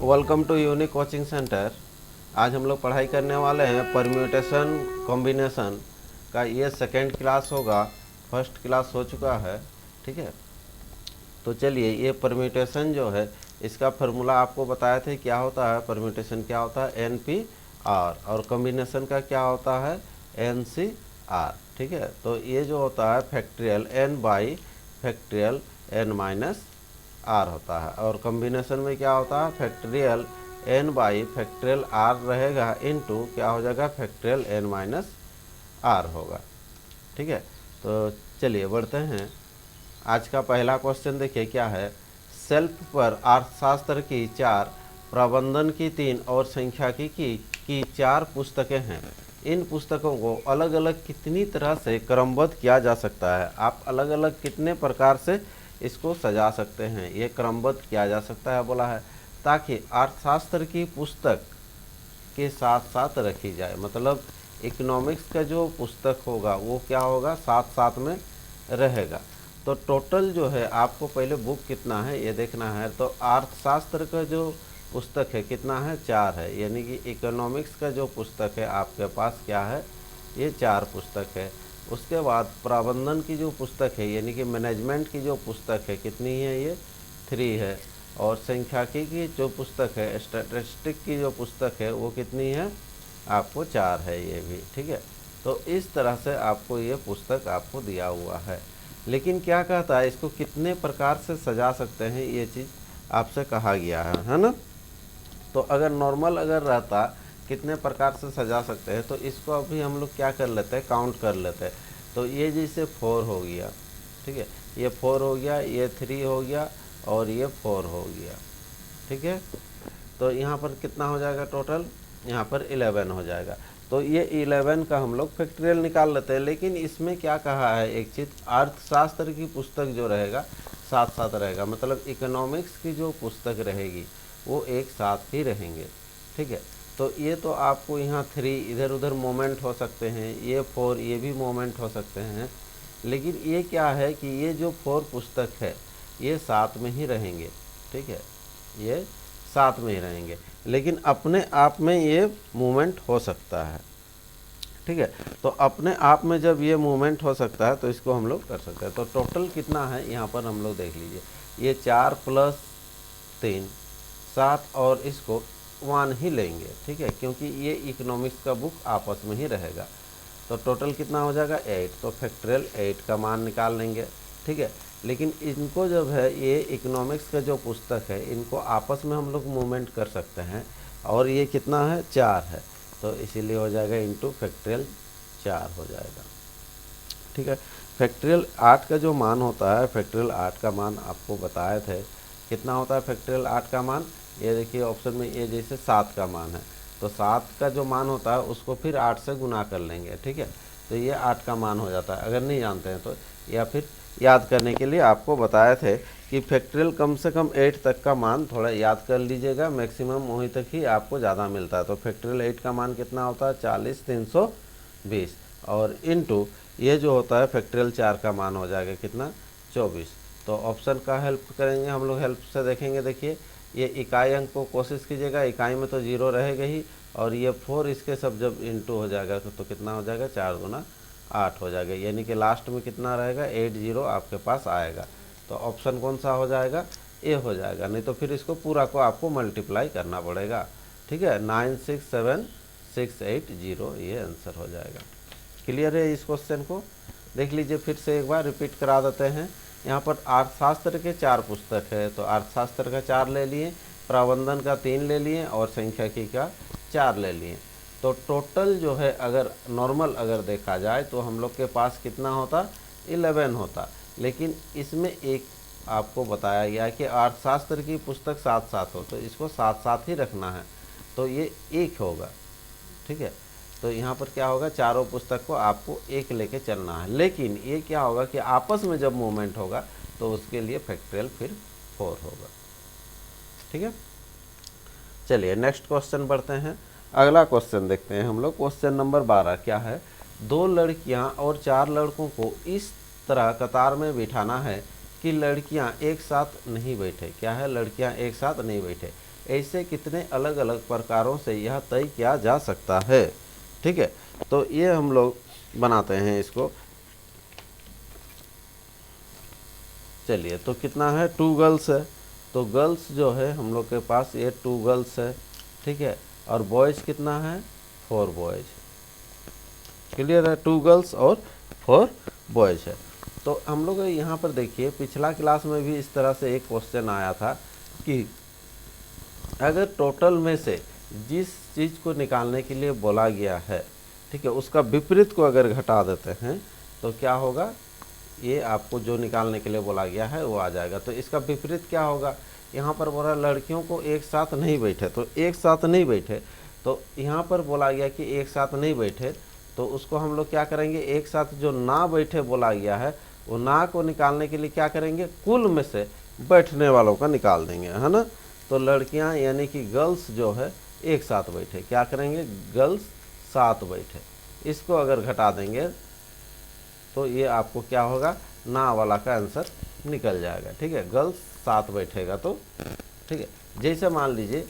Welcome to unique coaching centre. आज हम लोग पढ़ाई करने वाले हैं परम्यूटेशन कॉम्बिनेशन का। ये सेकेंड क्लास होगा, फर्स्ट क्लास हो चुका है। ठीक है, तो चलिए ये परम्यूटेशन जो है इसका फार्मूला आपको बताए थे क्या होता है। परम्यूटेशन क्या होता है, एन पी आर, और कॉम्बिनेशन का क्या होता है, एन सी आर। ठीक है, तो ये जो होता है factorial n by factorial n minus r होता है, और कॉम्बिनेशन में क्या होता है, factorial n by factorial r रहेगा इनटू क्या हो जाएगा, फैक्ट्रियल एन माइनस आर होगा। ठीक है, तो चलिए बढ़ते हैं। आज का पहला क्वेश्चन देखिए क्या है। सेल्फ पर अर्थशास्त्र की 4, प्रबंधन की 3 और सांख्यिकी की 4 पुस्तकें हैं। इन पुस्तकों को अलग अलग कितनी तरह से क्रमबद्ध किया जा सकता है। आप अलग अलग कितने प्रकार से इसको सजा सकते हैं, ये क्रमबद्ध किया जा सकता है बोला है, ताकि अर्थशास्त्र की पुस्तक के साथ साथ रखी जाए। मतलब इकोनॉमिक्स का जो पुस्तक होगा वो क्या होगा, साथ साथ में रहेगा। तो टोटल जो है आपको पहले बुक कितना है ये देखना है। तो अर्थशास्त्र का जो पुस्तक है कितना है, 4 है। यानी कि इकोनॉमिक्स का जो पुस्तक है आपके पास क्या है, ये 4 पुस्तक है। उसके बाद प्रबंधन की जो पुस्तक है यानी कि मैनेजमेंट की जो पुस्तक है कितनी है, ये 3 है। और सांख्यिकी की जो पुस्तक है, स्टैटिस्टिक की जो पुस्तक है वो कितनी है, आपको 4 है ये भी। ठीक है, तो इस तरह से आपको ये पुस्तक आपको दिया हुआ है। लेकिन क्या कहता है, इसको कितने प्रकार से सजा सकते हैं ये चीज़ आपसे कहा गया है ना। तो अगर नॉर्मल अगर रहता कितने प्रकार से सजा सकते हैं, तो इसको अभी हम लोग क्या कर लेते हैं, काउंट कर लेते हैं। तो ये जैसे 4 हो गया, ठीक है, ये 4 हो गया, ये 3 हो गया और ये 4 हो गया। ठीक है, तो यहाँ पर कितना हो जाएगा टोटल, यहाँ पर 11 हो जाएगा। तो ये 11 का हम लोग फैक्टरियल निकाल लेते हैं। लेकिन इसमें क्या कहा है एक चीज़, अर्थशास्त्र की पुस्तक जो रहेगा साथ साथ रहेगा। मतलब इकोनॉमिक्स की जो पुस्तक रहेगी वो एक साथ ही रहेंगे। ठीक है, तो ये तो आपको यहाँ 3 इधर उधर मोमेंट हो सकते हैं, ये 4 ये भी मोमेंट हो सकते हैं। लेकिन ये क्या है कि ये जो 4 पुस्तक है ये साथ में ही रहेंगे। ठीक है, ये साथ में ही रहेंगे, लेकिन अपने आप में ये मूवमेंट हो सकता है। ठीक है, तो अपने आप में जब ये मूवमेंट हो सकता है तो इसको हम लोग कर सकते हैं। तो टोटल कितना है यहाँ पर हम लोग देख लीजिए, ये 4 + 3 7 और इसको 1 ही लेंगे। ठीक है, क्योंकि ये इकोनॉमिक्स का बुक आपस में ही रहेगा। तो टोटल कितना हो जाएगा, 8। तो फैक्टरियल 8 का मान निकाल लेंगे। ठीक है, लेकिन इनको जब है ये इकोनॉमिक्स का जो पुस्तक है इनको आपस में हम लोग मूवमेंट कर सकते हैं, और ये कितना है, 4 है। तो इसीलिए हो जाएगा इंटू फैक्टरियल 4 हो जाएगा। ठीक है, फैक्टरियल 8 का जो मान होता है, फैक्टरियल 8 का मान आपको बताए थे कितना होता है फैक्टरियल 8 का मान। ये देखिए ऑप्शन में ये जैसे 7 का मान है, तो 7 का जो मान होता है उसको फिर 8 से गुना कर लेंगे। ठीक है, तो ये 8 का मान हो जाता है। अगर नहीं जानते हैं तो, या फिर याद करने के लिए आपको बताए थे कि फैक्टरियल कम से कम 8 तक का मान थोड़ा याद कर लीजिएगा, मैक्सिमम वहीं तक ही आपको ज़्यादा मिलता है। तो फैक्टरियल 8 का मान कितना होता है, 40 320, और इनटू ये जो होता है फैक्टरियल 4 का मान हो जाएगा कितना, 24। तो ऑप्शन का हेल्प करेंगे हम लोग, हेल्प से देखेंगे। देखिए ये इकाई अंक को कोशिश कीजिएगा, इकाई में तो 0 रहेगा ही, और ये 4 इसके सब जब इंटू हो जाएगा तो कितना हो जाएगा, 4 गुना 8 हो जाएगा। यानी कि लास्ट में कितना रहेगा, 80 आपके पास आएगा। तो ऑप्शन कौन सा हो जाएगा, ए हो जाएगा। नहीं तो फिर इसको पूरा को आपको मल्टीप्लाई करना पड़ेगा। ठीक है, 967,680 ये आंसर हो जाएगा। क्लियर है इस क्वेश्चन को, देख लीजिए फिर से एक बार रिपीट करा देते हैं। यहाँ पर अर्थशास्त्र के 4 पुस्तक है, तो अर्थशास्त्र का 4 ले लिए, प्रबंधन का 3 ले लिए और सांख्यिकी का 4 ले लिए। तो टोटल जो है अगर नॉर्मल अगर देखा जाए तो हम लोग के पास कितना होता, 11 होता। लेकिन इसमें एक आपको बताया गया कि अर्थशास्त्र की पुस्तक साथ साथ हो, तो इसको साथ साथ ही रखना है, तो ये 1 होगा। ठीक है, तो यहाँ पर क्या होगा, चारों पुस्तक को आपको 1 लेके चलना है। लेकिन ये क्या होगा कि आपस में जब मूवमेंट होगा तो उसके लिए फैक्टरियल फिर 4 होगा। ठीक है, चलिए नेक्स्ट क्वेश्चन बढ़ते हैं। अगला क्वेश्चन देखते हैं हम लोग, क्वेश्चन नंबर 12 क्या है। 2 लड़कियां और 4 लड़कों को इस तरह कतार में बिठाना है कि लड़कियां एक साथ नहीं बैठे। क्या है, लड़कियां एक साथ नहीं बैठे। ऐसे कितने अलग अलग प्रकारों से यह तय किया जा सकता है। ठीक है, तो ये हम लोग बनाते हैं इसको। चलिए, तो कितना है, 2 गर्ल्स है, तो गर्ल्स जो है हम लोग के पास ये 2 गर्ल्स है। ठीक है, और बॉयज़ कितना है, 4 बॉयज़। क्लियर है, 2 गर्ल्स और 4 बॉयज़ है। तो हम लोग यहाँ पर देखिए, पिछला क्लास में भी इस तरह से एक क्वेश्चन आया था कि अगर टोटल में से जिस चीज़ को निकालने के लिए बोला गया है, ठीक है, उसका विपरीत को अगर घटा देते हैं तो क्या होगा, ये आपको जो निकालने के लिए बोला गया है वो आ जाएगा। तो इसका विपरीत क्या होगा, यहाँ पर बोला लड़कियों को एक साथ नहीं बैठे, तो एक साथ नहीं बैठे, तो यहाँ पर बोला गया कि एक साथ नहीं बैठे, तो उसको हम लोग क्या करेंगे, एक साथ जो ना बैठे बोला गया है वो ना को निकालने के लिए क्या करेंगे, कुल में से बैठने वालों का निकाल देंगे, है ना। तो लड़कियां यानी कि गर्ल्स जो है एक साथ बैठे, क्या करेंगे, गर्ल्स 7 बैठे, इसको अगर घटा देंगे तो ये आपको क्या होगा, ना वाला का आंसर निकल जाएगा। ठीक है, गर्ल्स 7 बैठेगा तो ठीक है। जैसे मान लीजिए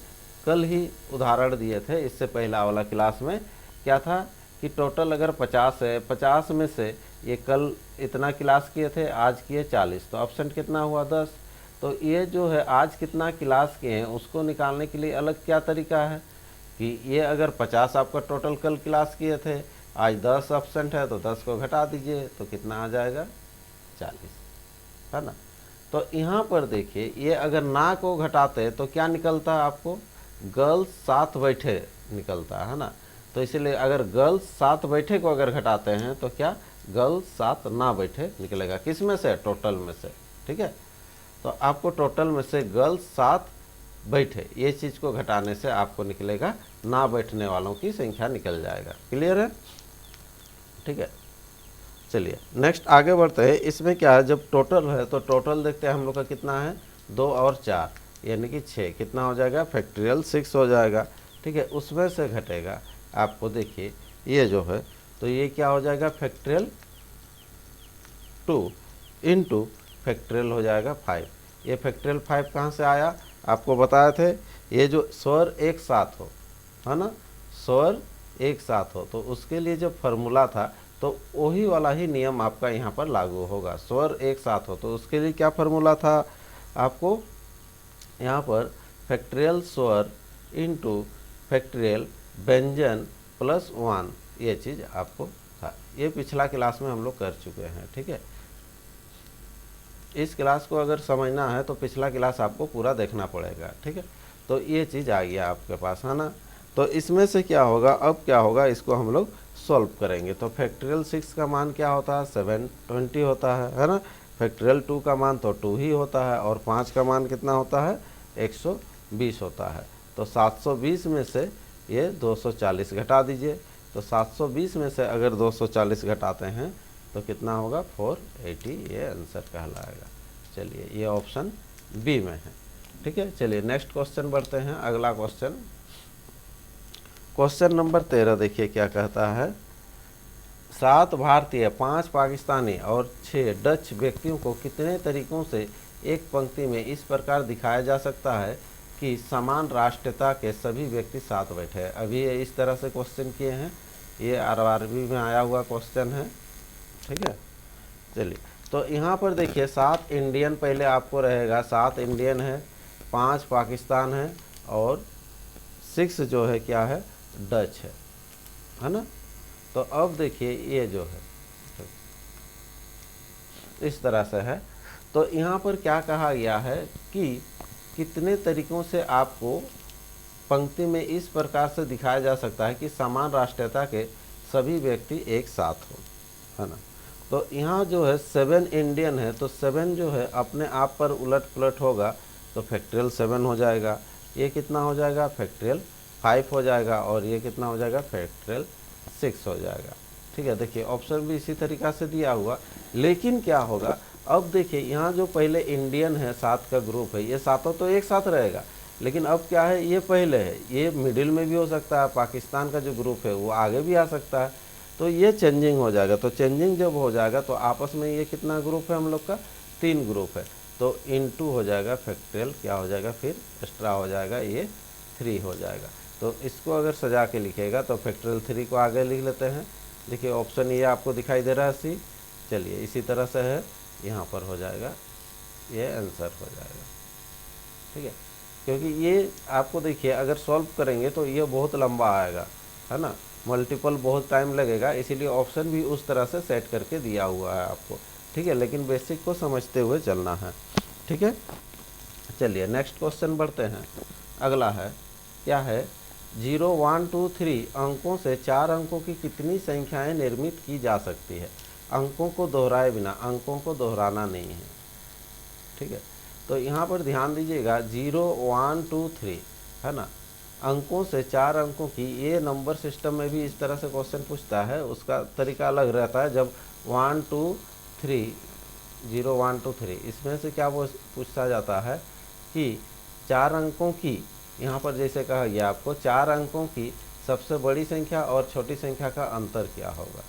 कल ही उदाहरण दिए थे, इससे पहला वाला क्लास में क्या था कि टोटल अगर 50 है, 50 में से ये कल इतना क्लास किए थे, आज किए 40, तो ऑप्शन कितना हुआ, 10। तो ये जो है आज कितना क्लास किए हैं उसको निकालने के लिए अलग क्या तरीका है कि ये अगर 50 आपका टोटल कल क्लास किए थे, आज 10 एब्सेंट है, तो 10 को घटा दीजिए तो कितना आ जाएगा, 40, है ना। तो यहाँ पर देखिए, ये अगर ना को घटाते तो क्या निकलता है आपको, गर्ल्स 7 बैठे निकलता है ना। तो इसीलिए अगर गर्ल्स 7 बैठे को अगर घटाते हैं तो क्या, गर्ल्स 7 ना बैठे निकलेगा, किस में से, टोटल में से। ठीक है, तो आपको टोटल में से गर्ल्स 7 बैठे, ये चीज़ को घटाने से आपको निकलेगा ना बैठने वालों की संख्या निकल जाएगा। क्लियर है, ठीक है। चलिए नेक्स्ट आगे बढ़ते हैं। इसमें क्या है, जब टोटल है तो टोटल देखते हैं हम लोग का कितना है, 2 और 4 यानी कि 6, कितना हो जाएगा, फैक्टोरियल 6 हो जाएगा। ठीक है, उसमें से घटेगा आपको, देखिए ये जो है तो ये क्या हो जाएगा, फैक्टोरियल 2 इंटू फैक्टोरियल हो जाएगा 5। ये फैक्टोरियल 5 कहाँ से आया, आपको बताए थे, ये जो स्वर एक साथ हो, है ना, स्वर एक साथ हो तो उसके लिए जो फार्मूला था तो वही वाला ही नियम आपका यहाँ पर लागू होगा। स्वर एक साथ हो तो उसके लिए क्या फार्मूला था आपको, यहाँ पर फैक्टोरियल स्वर इंटू फैक्टोरियल व्यंजन प्लस 1, ये चीज़ आपको था। ये पिछला क्लास में हम लोग कर चुके हैं। ठीक है, इस क्लास को अगर समझना है तो पिछला क्लास आपको पूरा देखना पड़ेगा। ठीक है, तो ये चीज़ आ गया आपके पास, है ना। तो इसमें से क्या होगा, अब क्या होगा, इसको हम लोग सॉल्व करेंगे। तो फैक्टोरियल 6 का मान क्या होता है, 720 होता है ना। फैक्टोरियल 2 का मान तो 2 ही होता है, और 5 का मान कितना होता है, 120 होता है। तो 720 में से ये 240 घटा दीजिए, तो 720 में से अगर 240 घटाते हैं तो कितना होगा, 480, ये आंसर कहलाएगा। चलिए, ये ऑप्शन बी में है। ठीक है, चलिए नेक्स्ट क्वेश्चन बढ़ते हैं। अगला क्वेश्चन, क्वेश्चन नंबर 13 देखिए क्या कहता है, 7 भारतीय, 5 पाकिस्तानी और 6 डच व्यक्तियों को कितने तरीकों से एक पंक्ति में इस प्रकार दिखाया जा सकता है कि समान राष्ट्रीयता के सभी व्यक्ति साथ बैठे हैं। अभी ये इस तरह से क्वेश्चन किए हैं, ये आरआरबी में आया हुआ क्वेश्चन है। ठीक है, चलिए, तो यहाँ पर देखिए 7 इंडियन पहले आपको रहेगा, 7 इंडियन है, 5 पाकिस्तान है और 6 जो है क्या है, डच है ना। तो अब देखिए ये जो है इस तरह से है। तो यहाँ पर क्या कहा गया है कि कितने तरीकों से आपको पंक्ति में इस प्रकार से दिखाया जा सकता है कि समान राष्ट्रीयता के सभी व्यक्ति एक साथ हो, है ना। तो यहाँ जो है 7 इंडियन है, तो 7 जो है अपने आप पर उलट पुलट होगा तो फैक्टोरियल 7 हो जाएगा। ये कितना हो जाएगा, फैक्टोरियल 5 हो जाएगा, और ये कितना हो जाएगा, फैक्टोरियल 6 हो जाएगा। ठीक है, देखिए ऑप्शन भी इसी तरीक़ा से दिया हुआ। लेकिन क्या होगा, अब देखिए यहाँ जो पहले इंडियन है 7 का ग्रुप है, ये सातों तो एक साथ रहेगा, लेकिन अब क्या है, ये पहले है, ये मिडिल में भी हो सकता है, पाकिस्तान का जो ग्रुप है वो आगे भी आ सकता है, तो ये चेंजिंग हो जाएगा। तो चेंजिंग जब हो जाएगा तो आपस में ये कितना ग्रुप है हम लोग का, 3 ग्रुप है। तो इनटू हो जाएगा फैक्टोरियल क्या हो जाएगा, फिर एक्स्ट्रा हो जाएगा, ये 3 हो जाएगा। तो इसको अगर सजा के लिखेगा तो फैक्टोरियल 3 को आगे लिख लेते हैं। देखिए ऑप्शन ये आपको दिखाई दे रहा है सी। चलिए इसी तरह से है, यहाँ पर हो जाएगा, ये आंसर हो जाएगा। ठीक है, क्योंकि ये आपको देखिए अगर सॉल्व करेंगे तो ये बहुत लंबा आएगा, है ना, मल्टीपल बहुत टाइम लगेगा, इसीलिए ऑप्शन भी उस तरह से सेट करके दिया हुआ है आपको। ठीक है, लेकिन बेसिक को समझते हुए चलना है। ठीक है, चलिए नेक्स्ट क्वेश्चन बढ़ते हैं। अगला है, क्या है, 0, 1, 2, 3 अंकों से 4 अंकों की कितनी संख्याएं निर्मित की जा सकती है। अंकों को दोहराए बिना, अंकों को दोहराना नहीं है। ठीक है, तो यहाँ पर ध्यान दीजिएगा 0, 1, 2, 3 है ना, अंकों से 4 अंकों की, ये नंबर सिस्टम में भी इस तरह से क्वेश्चन पूछता है, उसका तरीका अलग रहता है। जब 1, 2, 3 0, 1, 2, 3 इसमें से क्या पूछा जाता है कि 4 अंकों की, यहाँ पर जैसे कहा गया आपको 4 अंकों की सबसे बड़ी संख्या और छोटी संख्या का अंतर क्या होगा।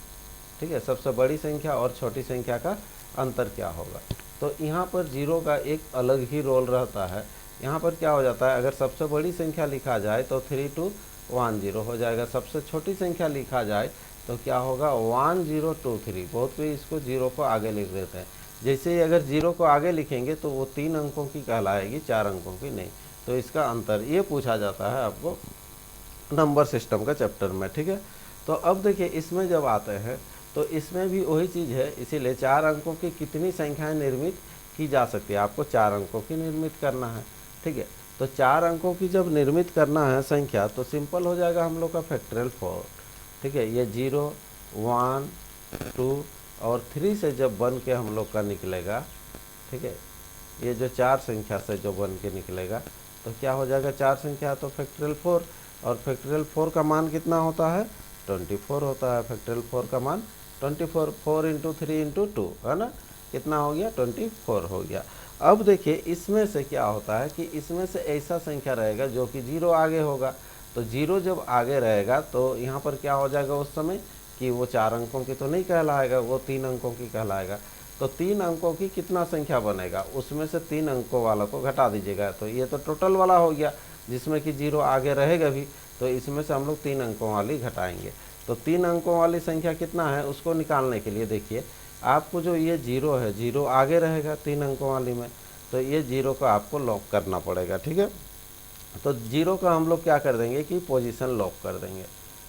ठीक है, सबसे बड़ी संख्या और छोटी संख्या का अंतर क्या होगा। तो यहाँ पर 0 का एक अलग ही रोल रहता है। यहाँ पर क्या हो जाता है, अगर सबसे बड़ी संख्या लिखा जाए तो 3, 2, 1, 0 हो जाएगा। सबसे छोटी संख्या लिखा जाए तो क्या होगा, 1, 0, 2, 3। बहुत भी इसको 0 को आगे लिख देते हैं। जैसे ही अगर 0 को आगे लिखेंगे तो वो 3 अंकों की कहलाएगी, 4 अंकों की नहीं। तो इसका अंतर ये पूछा जाता है आपको नंबर सिस्टम का चैप्टर में। ठीक है, तो अब देखिए इसमें जब आते हैं तो इसमें भी वही चीज़ है, इसीलिए 4 अंकों की कितनी संख्याएं निर्मित की जा सकती है, आपको 4 अंकों की निर्मित करना है। ठीक है, तो 4 अंकों की जब निर्मित करना है संख्या तो सिंपल हो जाएगा हम लोग का फैक्टोरियल 4। ठीक है, ये 0, 1, 2 और 3 से जब बन के हम लोग का निकलेगा, ठीक है, ये जो 4 संख्या से जो बन के निकलेगा तो क्या हो जाएगा, 4 संख्या तो फैक्टोरियल 4, और फैक्टोरियल 4 का मान कितना होता है, 24 होता है। फैक्टोरियल 4 का मान 24, 4 × 3 × 2 है ना, कितना हो गया, 24 हो गया। अब देखिए इसमें से क्या होता है कि इसमें से ऐसा संख्या रहेगा जो कि 0 आगे होगा। तो 0 जब आगे रहेगा तो यहाँ पर क्या हो जाएगा उस समय कि वो 4 अंकों की तो नहीं कहलाएगा, वो 3 अंकों की कहलाएगा। तो 3 अंकों की कितना संख्या बनेगा, उसमें से 3 अंकों वाला को घटा दीजिएगा। तो ये तो टोटल वाला हो गया जिसमें कि 0 आगे रहेगा भी, तो इसमें से हम लोग 3 अंकों वाली घटाएंगे। तो 3 अंकों वाली संख्या कितना है उसको निकालने के लिए देखिए आपको जो ये 0 है, 0 आगे रहेगा 3 अंकों वाली में, तो ये 0 को आपको लॉक करना पड़ेगा। ठीक है, तो 0 का हम लोग क्या कर देंगे कि पोजीशन लॉक कर देंगे,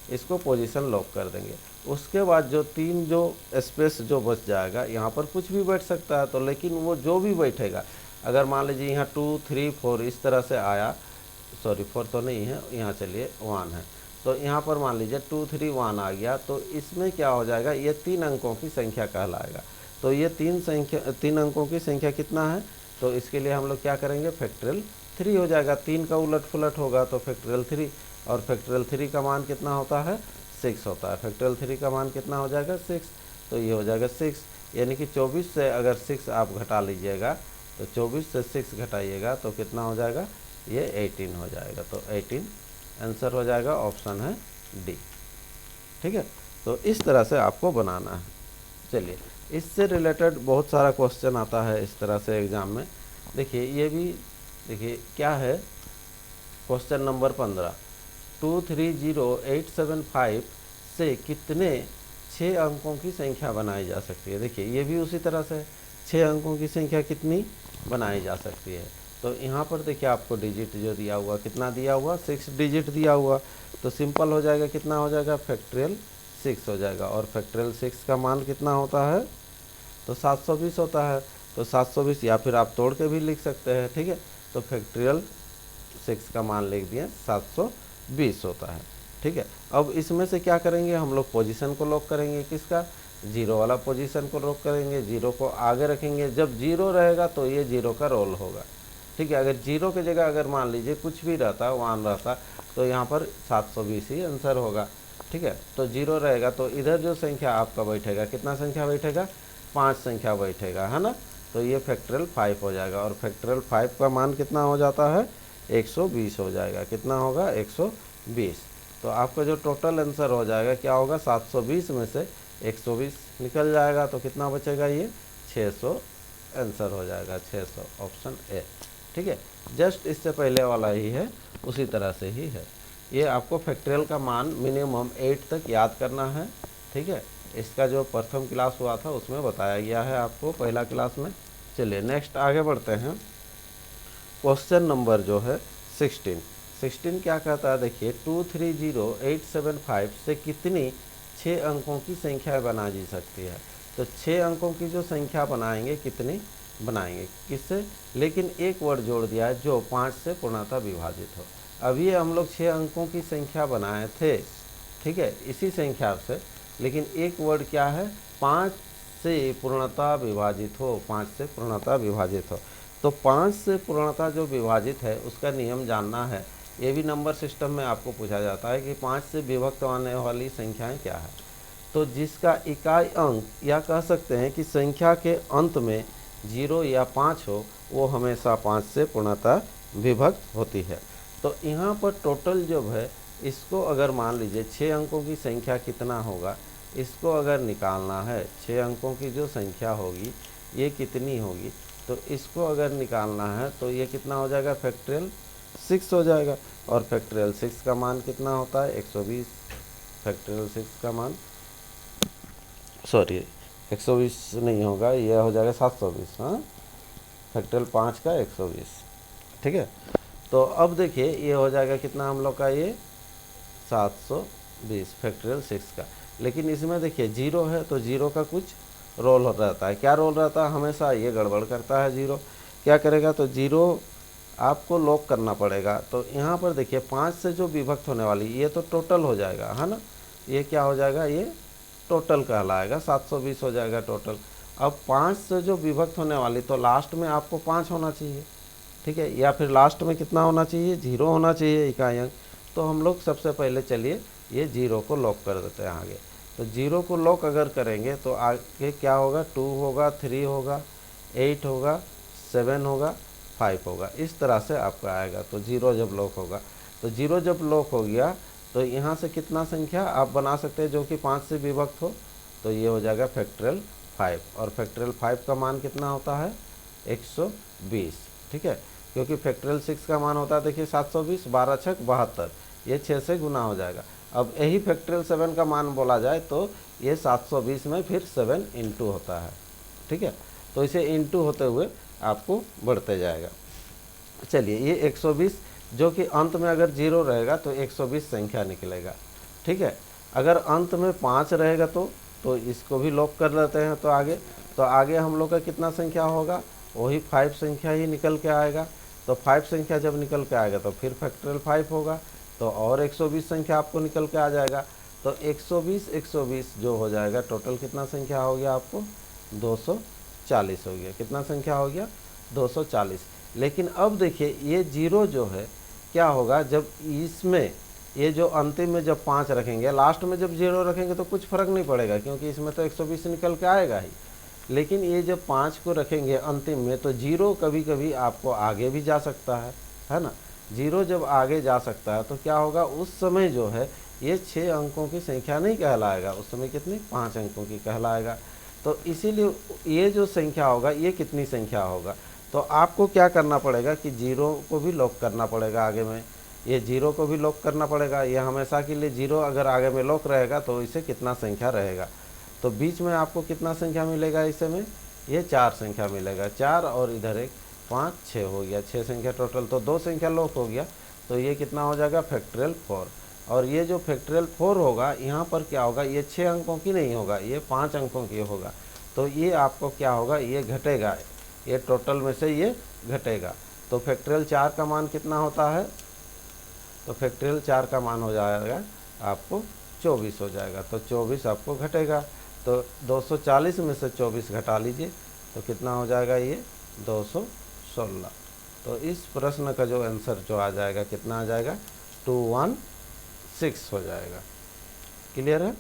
इसको पोजीशन लॉक कर देंगे। उसके बाद जो 3 जो स्पेस जो बच जाएगा, यहाँ पर कुछ भी बैठ सकता है, तो लेकिन वो जो भी बैठेगा, अगर मान लीजिए यहाँ 2, 3, 4 इस तरह से आया, सॉरी 4 तो नहीं है यहाँ, चलिए 1 है, तो यहाँ पर मान लीजिए 2, 3, 1 आ गया, तो इसमें क्या हो जाएगा, ये 3 अंकों की संख्या कहलाएगा। तो ये 3 अंकों की संख्या कितना है, तो इसके लिए हम लोग क्या करेंगे, फैक्टोरियल 3 हो जाएगा। 3 का उलट पुलट होगा तो फैक्टोरियल 3, और फैक्टोरियल 3 का मान कितना होता है, 6 होता है। फैक्टोरियल 3 का मान कितना हो जाएगा, 6, तो ये हो जाएगा 6, यानी कि 24 से अगर 6 आप घटा लीजिएगा तो 24 से 6 घटाइएगा तो कितना हो जाएगा, ये 18 हो जाएगा। तो 18 आंसर हो जाएगा, ऑप्शन है डी। ठीक है, तो इस तरह से आपको बनाना है। चलिए इससे रिलेटेड बहुत सारा क्वेश्चन आता है इस तरह से एग्ज़ाम में। देखिए ये भी देखिए क्या है, क्वेश्चन नंबर 15, 230875 से कितने 6 अंकों की संख्या बनाई जा सकती है। देखिए ये भी उसी तरह से 6 अंकों की संख्या कितनी बनाई जा सकती है। तो यहाँ पर देखिए आपको डिजिट जो दिया हुआ, कितना दिया हुआ, 6 डिजिट दिया हुआ, तो सिंपल हो जाएगा, कितना हो जाएगा, फैक्टोरियल 6 हो जाएगा। और फैक्टोरियल 6 का मान कितना होता है, तो 720 होता है। तो 720 या फिर आप तोड़ के भी लिख सकते हैं। ठीक है, तो फैक्टोरियल 6 का मान लिख दिए 720 होता है। ठीक है, अब इसमें से क्या करेंगे, हम लोग पोजीशन को लॉक करेंगे, किसका, 0 वाला पोजीशन को लॉक करेंगे, 0 को आगे रखेंगे। जब 0 रहेगा तो ये 0 का रोल होगा। ठीक है, अगर 0 की जगह अगर मान लीजिए कुछ भी रहता, 1 रहता, तो यहाँ पर 720 ही आंसर होगा। ठीक है, तो 0 रहेगा तो इधर जो संख्या आपका बैठेगा, कितना संख्या बैठेगा, 5 संख्या बैठेगा, है ना। तो ये फैक्टोरियल 5 हो जाएगा, और फैक्टोरियल 5 का मान कितना हो जाता है, 120 हो जाएगा। कितना होगा, 120। तो आपका जो टोटल आंसर हो जाएगा क्या होगा, 720 में से 120 निकल जाएगा, तो कितना बचेगा, ये 620 आंसर हो जाएगा 600, ऑप्शन ए। ठीक है, जस्ट इससे पहले वाला ही है, उसी तरह से ही है। ये आपको फैक्टरियल का मान मिनिमम 8 तक याद करना है। ठीक है, इसका जो प्रथम क्लास हुआ था उसमें बताया गया है आपको पहला क्लास में। चलिए नेक्स्ट आगे बढ़ते हैं। क्वेश्चन नंबर जो है 16 क्या कहता है, देखिए 230875 से कितनी 6 अंकों की संख्या बनाई जा सकती है। तो 6 अंकों की जो संख्या बनाएंगे, कितनी बनाएंगे, किससे, लेकिन एक वर्ड जोड़ दिया है जो 5 से पूर्णतः विभाजित हो। अभी हम लोग 6 अंकों की संख्या बनाए थे, ठीक है, इसी संख्या से, लेकिन एक वर्ड क्या है, 5 से पूर्णतः विभाजित हो, 5 से पूर्णतः विभाजित हो। तो 5 से पूर्णतः जो विभाजित है उसका नियम जानना है। ये भी नंबर सिस्टम में आपको पूछा जाता है कि 5 से विभक्त होने वाली संख्याएं क्या है। तो जिसका इकाई अंक, या कह सकते हैं कि संख्या के अंत में 0 या 5 हो, वो हमेशा 5 से पूर्णतः विभक्त होती है। तो यहाँ पर टोटल जो है, इसको अगर मान लीजिए 6 अंकों की संख्या कितना होगा, इसको अगर निकालना है, 6 अंकों की जो संख्या होगी ये कितनी होगी, तो इसको अगर निकालना है तो ये कितना हो जाएगा, फैक्टरियल 6 हो जाएगा। और फैक्टरियल 6 का मान कितना होता है, 120। फैक्टरियल 6 का मान, सॉरी 120 नहीं होगा, यह हो जाएगा 720। हाँ, फैक्टरियल 5 का 120। ठीक है, तो अब देखिए ये हो जाएगा कितना हम लोग का, ये 720 फैक्टरियल 6 का। लेकिन इसमें देखिए 0 है, तो 0 का कुछ रोल रहता है। क्या रोल रहता है, हमेशा ये गड़बड़ करता है 0। क्या करेगा, तो 0 आपको लॉक करना पड़ेगा। तो यहाँ पर देखिए 5 से जो विभक्त होने वाली, ये तो टोटल हो जाएगा, है ना, ये क्या हो जाएगा, ये टोटल कहलाएगा, 720 हो जाएगा टोटल। अब 5 से जो विभक्त होने वाली, तो लास्ट में आपको 5 होना चाहिए, ठीक है, या फिर लास्ट में कितना होना चाहिए, 0 होना चाहिए इकाई अंक। तो हम लोग सबसे पहले चलिए ये 0 को लॉक कर देते हैं आगे। तो 0 को लॉक अगर करेंगे तो आगे क्या होगा, 2 होगा, 3 होगा, 8 होगा, 7 होगा, 5 होगा, इस तरह से आपका आएगा। तो 0 जब लॉक होगा, तो 0 जब लॉक हो गया तो यहाँ से कितना संख्या आप बना सकते हैं जो कि 5 से विभक्त हो, तो ये हो जाएगा फैक्टरियल 5। और फैक्टरियल 5 का मान कितना होता है, 120। ठीक है, क्योंकि फैक्टरियल 6 का मान होता है, देखिए 720, 12 छक 72, ये 6 से गुना हो जाएगा। अब यही फैक्टरियल 7 का मान बोला जाए तो ये 720 में फिर 7 इंटू होता है। ठीक है, तो इसे इंटू होते हुए आपको बढ़ते जाएगा। चलिए ये 120, जो कि अंत में अगर 0 रहेगा तो 120 संख्या निकलेगा। ठीक है, अगर अंत में 5 रहेगा तो इसको भी लॉक कर लेते हैं। तो आगे हम लोग का कितना संख्या होगा, वही 5 संख्या ही निकल के आएगा। तो 5 संख्या जब निकल के आएगा तो फिर फैक्टरियल 5 होगा, तो और 120 संख्या आपको निकल के आ जाएगा। तो 120 जो हो जाएगा, टोटल कितना संख्या हो गया आपको, 240 हो गया। कितना संख्या हो गया, 240। लेकिन अब देखिए ये 0 जो है क्या होगा, जब इसमें ये जो अंतिम में जब 5 रखेंगे, लास्ट में जब 0 रखेंगे तो कुछ फ़र्क नहीं पड़ेगा, क्योंकि इसमें तो 120 निकल के आएगा ही। लेकिन ये जब 5 को रखेंगे अंतिम में, तो 0 कभी कभी आपको आगे भी जा सकता है ना। 0 जब आगे जा सकता है तो क्या होगा, उस समय जो है ये 6 अंकों की संख्या नहीं कहलाएगा, उस समय कितनी, 5 अंकों की कहलाएगा। तो इसीलिए ये जो संख्या होगा ये कितनी संख्या होगा, तो आपको क्या करना पड़ेगा कि 0 को भी लॉक करना पड़ेगा आगे में, ये 0 को भी लॉक करना पड़ेगा। ये हमेशा के लिए 0 अगर आगे में लॉक रहेगा तो इसे कितना संख्या रहेगा, तो बीच में आपको कितना संख्या मिलेगा, इस समय ये 4 संख्या मिलेगा, 4 और इधर एक 5, 6 हो गया, 6 संख्या टोटल। तो 2 संख्या लॉक हो गया, तो ये कितना हो जाएगा, फैक्टरियल 4। और ये जो फैक्टरियल 4 होगा, यहाँ पर क्या होगा, ये 6 अंकों की नहीं होगा, ये 5 अंकों की होगा। तो ये आपको क्या होगा, ये घटेगा, ये टोटल में से ये घटेगा। तो फैक्टरियल 4 का मान कितना होता है, तो फैक्टरियल 4 का मान हो जाएगा आपको 24 हो जाएगा। तो 24 आपको घटेगा, तो 240 में से 24 घटा लीजिए, तो कितना हो जाएगा, ये 216। तो इस प्रश्न का जो आंसर जो आ जाएगा, कितना आ जाएगा, 216 हो जाएगा। क्लियर है।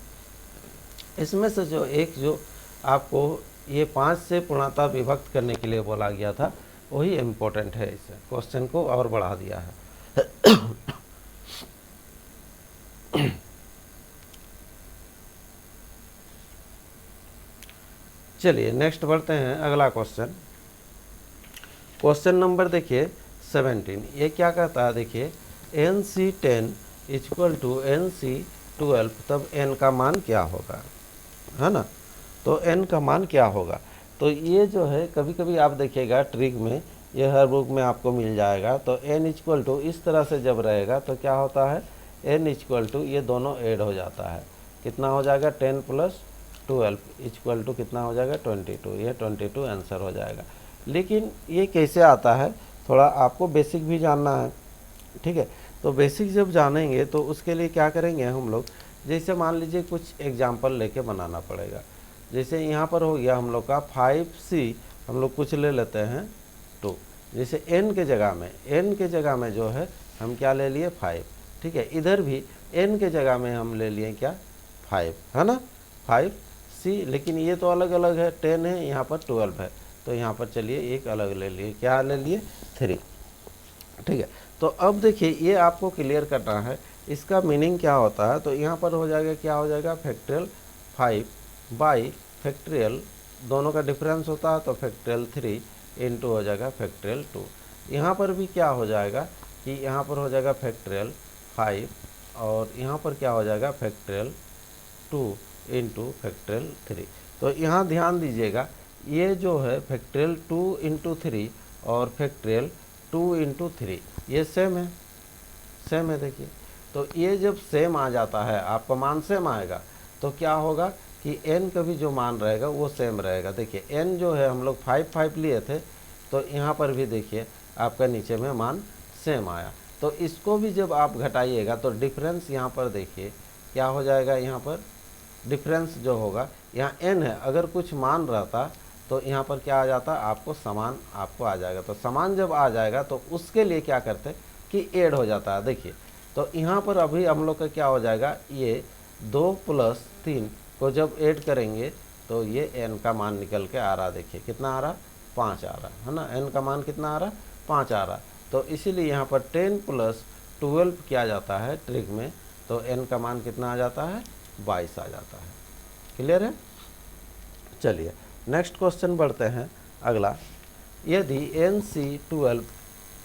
इसमें से जो आपको ये 5 से पूर्णतः विभक्त करने के लिए बोला गया था, वही इम्पोर्टेंट है, इस क्वेश्चन को और बढ़ा दिया है। चलिए नेक्स्ट बढ़ते हैं, अगला क्वेश्चन। क्वेश्चन नंबर देखिए 17, ये क्या कहता है, देखिए NC10 इक्वल टू NC12, तब n का मान क्या होगा, है ना। तो n का मान क्या होगा, तो ये जो है कभी कभी आप देखिएगा ट्रिक में, ये हर बुक में आपको मिल जाएगा। तो n इक्वल टू इस तरह से जब रहेगा तो क्या होता है, n इक्वल टू ये दोनों ऐड हो जाता है, कितना हो जाएगा 10 + 12 इक्वल टू कितना हो जाएगा 22, ये 22 आंसर हो जाएगा। लेकिन ये कैसे आता है, थोड़ा आपको बेसिक भी जानना है, ठीक है। तो बेसिक जब जानेंगे तो उसके लिए क्या करेंगे हम लोग, जैसे मान लीजिए कुछ एग्जाम्पल लेके बनाना पड़ेगा। जैसे यहाँ पर हो गया हम लोग का 5C, हम लोग कुछ ले लेते हैं 2, जैसे n के जगह में जो है हम क्या ले लिए 5, ठीक है। इधर भी n के जगह में हम ले लिए क्या 5, है ना, 5C, लेकिन ये तो अलग अलग है, 10 है, यहाँ पर 12 है, तो यहाँ पर चलिए एक अलग ले लिए, क्या ले लिए 3, ठीक है। तो अब देखिए ये आपको क्लियर करना है इसका मीनिंग क्या होता है। तो यहाँ पर हो जाएगा, क्या हो जाएगा, फैक्टोरियल 5 बाई फैक्टोरियल, दोनों का डिफरेंस होता है तो फैक्टोरियल 3 इंटू हो जाएगा फैक्टोरियल 2। यहाँ पर भी क्या हो जाएगा कि यहाँ पर हो जाएगा फैक्टोरियल 5 और यहाँ पर क्या हो जाएगा फैक्टोरियल 2 इंटू फैक्टोरियल 3। तो यहाँ ध्यान दीजिएगा, ये जो है फैक्टोरियल 2 इंटू 3 और फैक्टोरियल 2 इंटू 3 ये सेम है देखिए। तो ये जब सेम आ जाता है, आपका मान सेम आएगा, तो क्या होगा कि n का भी जो मान रहेगा वो सेम रहेगा। देखिए n जो है हम लोग 5 लिए थे, तो यहाँ पर भी देखिए आपका नीचे में मान सेम आया। तो इसको भी जब आप घटाइएगा तो डिफरेंस यहाँ पर देखिए क्या हो जाएगा, यहाँ पर डिफरेंस जो होगा, यहाँ n है, अगर कुछ मान रहता तो यहाँ पर क्या आ जाता, आपको समान आपको आ जाएगा। तो समान जब आ जाएगा तो उसके लिए क्या करते कि ऐड हो जाता है। देखिए तो यहाँ पर अभी हम लोग का क्या हो जाएगा, ये 2 + 3 को जब ऐड करेंगे तो ये n का मान निकल के आ रहा, देखिए कितना आ रहा 5 आ रहा है ना, n का मान कितना आ रहा 5 आ रहा। तो इसीलिए यहाँ पर 10 + 12 किया जाता है ट्रिक में, तो n का मान कितना आ जाता है 22 आ जाता है। क्लियर है। चलिए नेक्स्ट क्वेश्चन बढ़ते हैं अगला। यदि NC12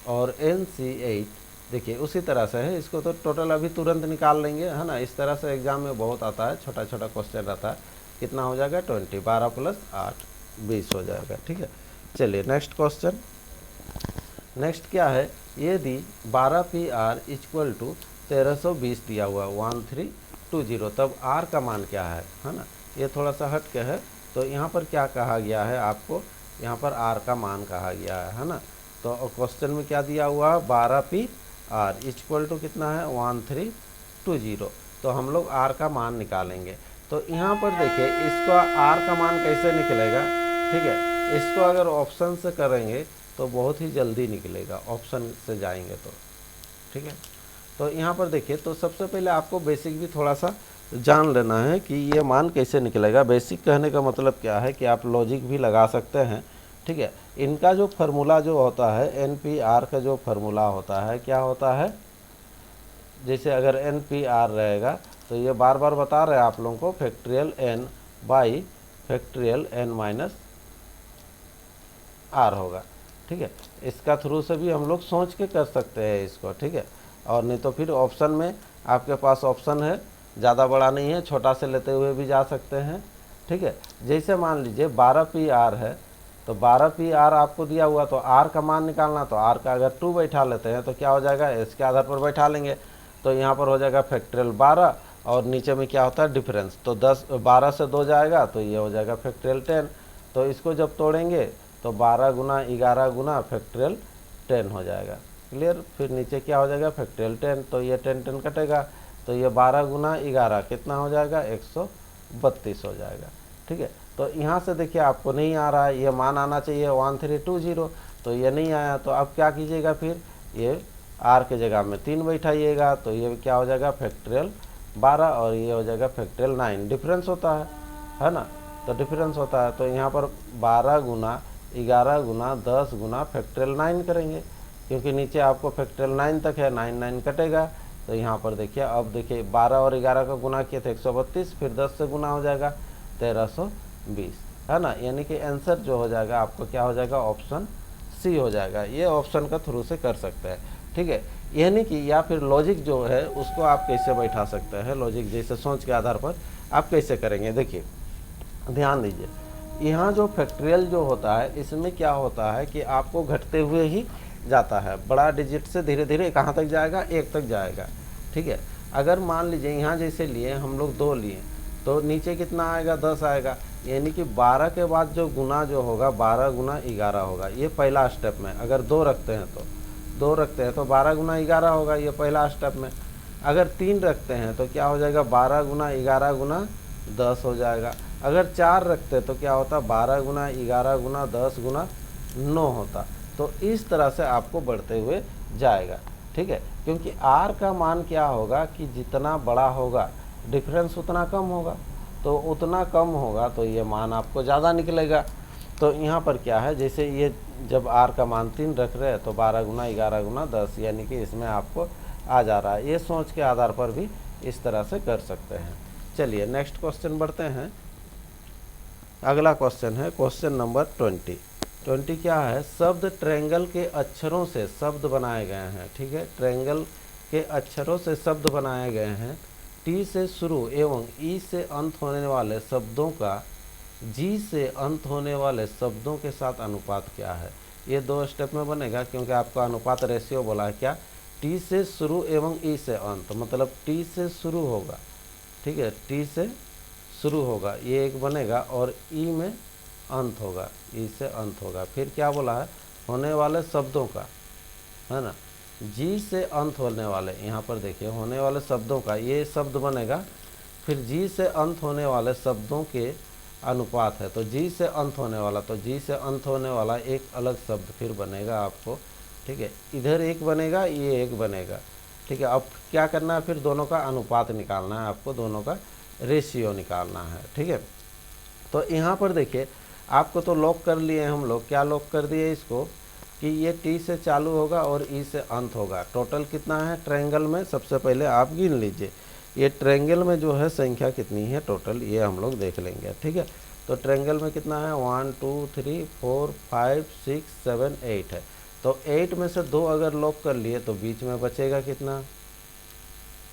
और NC8, देखिए उसी तरह से है, इसको तो टोटल अभी तुरंत निकाल लेंगे, है ना। इस तरह से एग्जाम में बहुत आता है, छोटा छोटा क्वेश्चन रहता है। कितना हो जाएगा 20, 12 + 8 20 हो जाएगा, ठीक है। चलिए नेक्स्ट क्वेश्चन। नेक्स्ट क्या है, यदि 12PR इक्वल टू 1320 दिया हुआ 1320, तब R का मान क्या है ना। ये थोड़ा सा हट के है, तो यहाँ पर क्या कहा गया है आपको, यहाँ पर R का मान कहा गया है ना। तो क्वेश्चन में क्या दिया हुआ है, 12PR इक्वल टू कितना है 1320, तो हम लोग R का मान निकालेंगे। तो यहाँ पर देखिए इसका R का मान कैसे निकलेगा, ठीक है। इसको अगर ऑप्शन से करेंगे तो बहुत ही जल्दी निकलेगा, ऑप्शन से जाएंगे तो, ठीक है। तो यहाँ पर देखिए, तो सबसे पहले आपको बेसिक भी थोड़ा सा जान लेना है कि ये मान कैसे निकलेगा। बेसिक कहने का मतलब क्या है कि आप लॉजिक भी लगा सकते हैं, ठीक है। इनका जो फार्मूला जो होता है, NPR का जो फार्मूला होता है, क्या होता है, जैसे अगर NPR रहेगा तो ये बार बार बता रहे हैं आप लोगों को, factorial n by factorial n - r होगा, ठीक है। इसका थ्रू से भी हम लोग सोच के कर सकते हैं इसको, ठीक है। और नहीं तो फिर ऑप्शन में आपके पास ऑप्शन है, ज़्यादा बड़ा नहीं है, छोटा से लेते हुए भी जा सकते हैं, ठीक है। जैसे मान लीजिए 12PR है, तो 12PR आपको दिया हुआ, तो R का मान निकालना, तो R का अगर 2 बैठा लेते हैं तो क्या हो जाएगा, इसके आधार पर बैठा लेंगे, तो यहाँ पर हो जाएगा फैक्टोरियल 12 और नीचे में क्या होता है डिफरेंस, तो 12 से 2 जाएगा तो ये हो जाएगा फैक्टोरियल 10। तो इसको जब तोड़ेंगे तो 12 गुना 11 गुना फैक्टोरियल 10 हो जाएगा। क्लियर। फिर नीचे क्या हो जाएगा फैक्टोरियल 10, तो ये 10 कटेगा, तो ये 12 गुना 11 कितना हो जाएगा 132 हो जाएगा, ठीक है। तो यहाँ से देखिए आपको नहीं आ रहा है, ये मान आना चाहिए 1320, तो ये नहीं आया, तो अब क्या कीजिएगा, फिर ये R के जगह में 3 बैठाइएगा, तो ये क्या हो जाएगा फैक्टोरियल 12 और ये हो जाएगा फैक्टोरियल 9, डिफरेंस होता है ना। तो डिफरेंस होता है, तो यहाँ पर 12 गुना 11 गुना 10 गुना फैक्टोरियल 9 करेंगे, क्योंकि नीचे आपको फैक्टोरियल 9 तक है, 9 कटेगा। तो यहाँ पर देखिए, अब देखिए 12 और 11 का गुना किए थे 132, फिर 10 से गुना हो जाएगा 1320, है ना। यानी कि आंसर जो हो जाएगा आपको क्या हो जाएगा, ऑप्शन सी हो जाएगा। ये ऑप्शन का थ्रू से कर सकते हैं, ठीक है। यह नहीं कि या फिर लॉजिक जो है उसको आप कैसे बैठा सकते हैं, लॉजिक जैसे सोच के आधार पर आप कैसे करेंगे। देखिए ध्यान दीजिए, यहाँ जो फैक्टरियल जो होता है इसमें क्या होता है कि आपको घटते हुए ही जाता है, बड़ा डिजिट से धीरे धीरे कहाँ तक जाएगा, 1 तक जाएगा, ठीक है। अगर मान लीजिए यहाँ जैसे लिए हम लोग 2 लिए तो नीचे कितना आएगा, 10 आएगा, यानी कि 12 के बाद जो गुना जो होगा 12 गुना 11 होगा। ये पहला स्टेप में अगर 2 रखते हैं तो 12 गुना 11 होगा, ये पहला स्टेप में। अगर 3 रखते हैं तो क्या हो जाएगा, 12 गुना 11 गुना 10 हो जाएगा। अगर 4 रखते तो क्या होता, 12 गुना 11 गुना 10 गुना 9 होता। तो इस तरह से आपको बढ़ते हुए जाएगा, ठीक है। क्योंकि आर का मान क्या होगा कि जितना बड़ा होगा डिफरेंस उतना कम होगा, तो उतना कम होगा तो ये मान आपको ज़्यादा निकलेगा। तो यहाँ पर क्या है, जैसे ये जब आर का मान 3 रख रहे हैं तो 12 गुना 11 गुना 10, यानी कि इसमें आपको आ जा रहा है। ये सोच के आधार पर भी इस तरह से कर सकते हैं। चलिए नेक्स्ट क्वेश्चन बढ़ते हैं। अगला क्वेश्चन है क्वेश्चन नंबर 20 क्या है, शब्द ट्रायंगल के अक्षरों से शब्द बनाए गए हैं, ठीक है। ट्रायंगल के अक्षरों से शब्द बनाए गए हैं। टी से शुरू एवं ई से अंत होने वाले शब्दों का जी से अंत होने वाले शब्दों के साथ अनुपात क्या है। ये 2 स्टेप में बनेगा, क्योंकि आपका अनुपात रेशियो बोला है क्या, टी से शुरू एवं ई से अंत, मतलब टी से शुरू होगा, ठीक है, टी से शुरू होगा ये एक बनेगा, और ई में अंत होगा, ई से अंत होगा। फिर क्या बोला है, होने वाले शब्दों का, है ना, जी से अंत होने वाले, यहाँ पर देखिए होने वाले शब्दों का ये शब्द बनेगा। फिर जी से अंत होने वाले शब्दों के अनुपात है, तो जी से अंत होने वाला, तो जी से अंत होने वाला एक अलग शब्द फिर बनेगा आपको, ठीक है। इधर एक बनेगा, ये एक बनेगा, ठीक है। अब क्या करना है, फिर दोनों का अनुपात निकालना है आपको, दोनों का रेशियो निकालना है, ठीक है। तो यहाँ पर देखिए आपको तो लॉक कर लिए हम लोग, क्या लॉक कर दिए इसको कि ये टी से चालू होगा और ई से अंत होगा। टोटल कितना है ट्रायंगल में, सबसे पहले आप गिन लीजिए ये ट्रायंगल में जो है संख्या कितनी है टोटल, ये हम लोग देख लेंगे, ठीक है। तो ट्रायंगल में कितना है, 1 2 3 4 5 6 7 8 है। तो 8 में से 2 अगर लॉक कर लिए तो बीच में बचेगा कितना,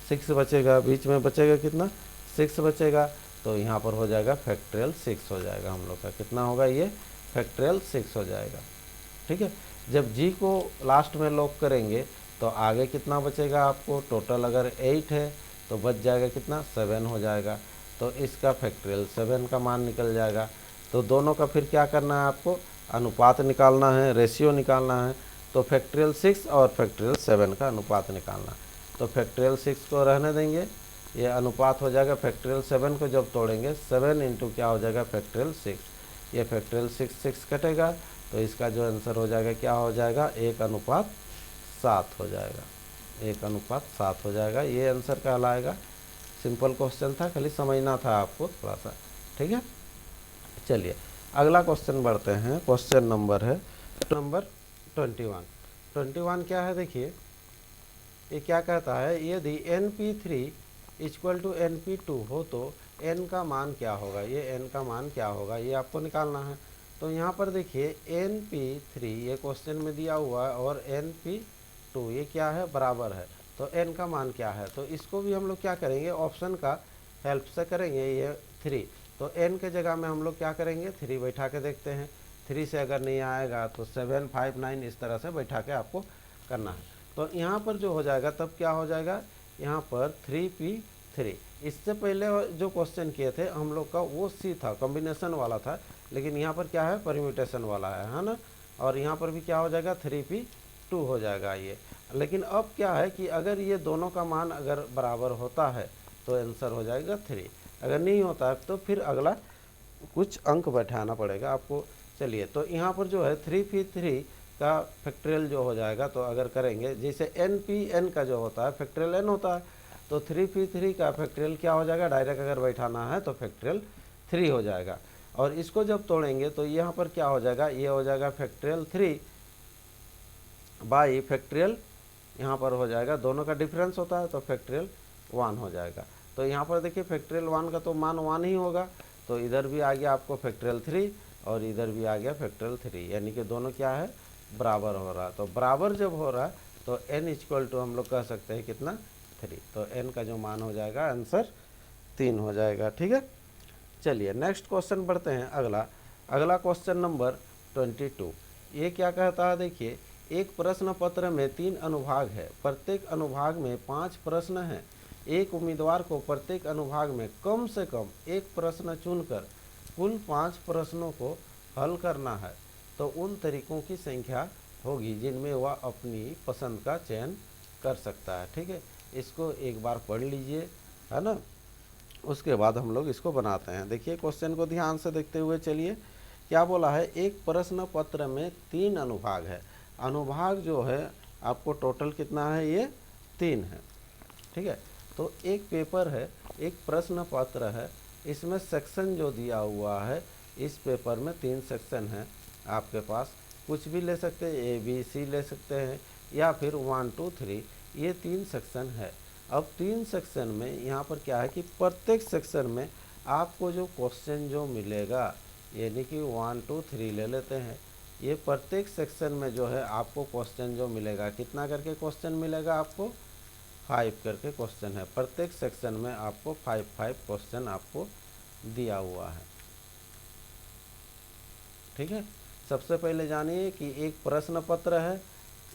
6 बचेगा, बीच में बचेगा कितना, 6 बचेगा। तो यहाँ पर हो जाएगा फैक्टरियल 6 हो जाएगा हम लोग का, कितना होगा ये, फैक्टरियल 6 हो जाएगा, ठीक है। जब जी को लास्ट में लॉक करेंगे तो आगे कितना बचेगा आपको, टोटल अगर 8 है तो बच जाएगा कितना, 7 हो जाएगा। तो इसका फैक्टरियल 7 का मान निकल जाएगा। तो दोनों का फिर क्या करना है आपको, अनुपात निकालना है, रेशियो निकालना है। तो फैक्टरियल 6 और फैक्टरियल 7 का अनुपात निकालना। तो फैक्टरियल 6 को रहने देंगे, ये अनुपात हो जाएगा। फैक्टरियल 7 को जब तोड़ेंगे 7 इंटू क्या हो जाएगा, फैक्टरियल 6, ये फैक्टरियल 6 कटेगा। तो इसका जो आंसर हो जाएगा क्या हो जाएगा, 1:7 हो जाएगा, 1:7 हो जाएगा। ये आंसर कहलाएगा। सिंपल क्वेश्चन था, खाली समझना था आपको थोड़ा सा, ठीक है। चलिए अगला क्वेश्चन बढ़ते हैं। क्वेश्चन नंबर है नंबर 21 क्या है, देखिए ये क्या कहता है, यदि NP3 = NP2 हो तो n का मान क्या होगा। ये n का मान क्या होगा ये आपको निकालना है। तो यहाँ पर देखिए NP3 ये क्वेश्चन में दिया हुआ है और NP2 ये क्या है, बराबर है। तो n का मान क्या है, तो इसको भी हम लोग क्या करेंगे, ऑप्शन का हेल्प से करेंगे। ये 3, तो n के जगह में हम लोग क्या करेंगे, 3 बैठा के देखते हैं। 3 से अगर नहीं आएगा तो 7 5 9 इस तरह से बैठा के आपको करना है। तो यहाँ पर जो हो जाएगा तब क्या हो जाएगा, यहाँ पर 3p3। इससे पहले जो क्वेश्चन किए थे हम लोग का वो सी था, कॉम्बिनेशन वाला था, लेकिन यहाँ पर क्या है, परम्यूटेशन वाला है ना। और यहाँ पर भी क्या हो जाएगा, 3p2 हो जाएगा ये। लेकिन अब क्या है कि अगर ये दोनों का मान अगर बराबर होता है तो आंसर हो जाएगा 3, अगर नहीं होता है तो फिर अगला कुछ अंक बैठाना पड़ेगा आपको। चलिए तो यहाँ पर जो है 3p3 का फैक्टरियल जो हो जाएगा, तो अगर करेंगे जैसे NPN का जो होता है फैक्टरियल n होता है, तो 3p3 का फैक्टरियल क्या हो जाएगा, डायरेक्ट अगर बैठाना है तो फैक्टरियल 3 हो जाएगा। और इसको जब तोड़ेंगे तो यहाँ पर क्या हो जाएगा, ये हो जाएगा फैक्टरियल 3 बाई फैक्टरियल, यहाँ पर हो जाएगा, दोनों का डिफरेंस होता है तो फैक्टरियल 1 हो जाएगा। तो यहाँ पर देखिए फैक्टरियल 1 का तो मान 1 ही होगा, तो इधर भी आ गया आपको फैक्टरियल 3 और इधर भी आ गया फैक्टरियल 3, यानी कि दोनों क्या है, बराबर हो रहा है। तो बराबर जब हो रहा है तो n इक्वल टू हम लोग कह सकते हैं कितना 3। तो n का जो मान हो जाएगा आंसर 3 हो जाएगा। ठीक है, चलिए नेक्स्ट क्वेश्चन बढ़ते हैं। अगला क्वेश्चन नंबर 22। ये क्या कहता है, देखिए एक प्रश्न पत्र में 3 अनुभाग है, प्रत्येक अनुभाग में 5 प्रश्न हैं। एक उम्मीदवार को प्रत्येक अनुभाग में कम से कम एक प्रश्न चुनकर कुल 5 प्रश्नों को हल करना है। तो उन तरीकों की संख्या होगी जिनमें वह अपनी पसंद का चयन कर सकता है। ठीक है, इसको एक बार पढ़ लीजिए, है ना, उसके बाद हम लोग इसको बनाते हैं। देखिए क्वेश्चन को ध्यान से देखते हुए चलिए, क्या बोला है, एक प्रश्न पत्र में 3 अनुभाग है। अनुभाग जो है आपको टोटल कितना है, ये 3 है। ठीक है, तो एक पेपर है, एक प्रश्न पत्र है, इसमें सेक्शन जो दिया हुआ है, इस पेपर में 3 सेक्शन हैं आपके पास। कुछ भी ले सकते हैं, ABC ले सकते हैं या फिर 1 2 3, ये 3 सेक्शन है। अब 3 सेक्शन में यहाँ पर क्या है कि प्रत्येक सेक्शन में आपको जो क्वेश्चन जो मिलेगा, यानी कि 1 2 3 ले लेते हैं, ये प्रत्येक सेक्शन में जो है आपको क्वेश्चन जो मिलेगा, कितना करके क्वेश्चन मिलेगा आपको, 5 करके क्वेश्चन है। प्रत्येक सेक्शन में आपको 5 क्वेश्चन आपको दिया हुआ है। ठीक है, सबसे पहले जानिए कि एक प्रश्न पत्र है,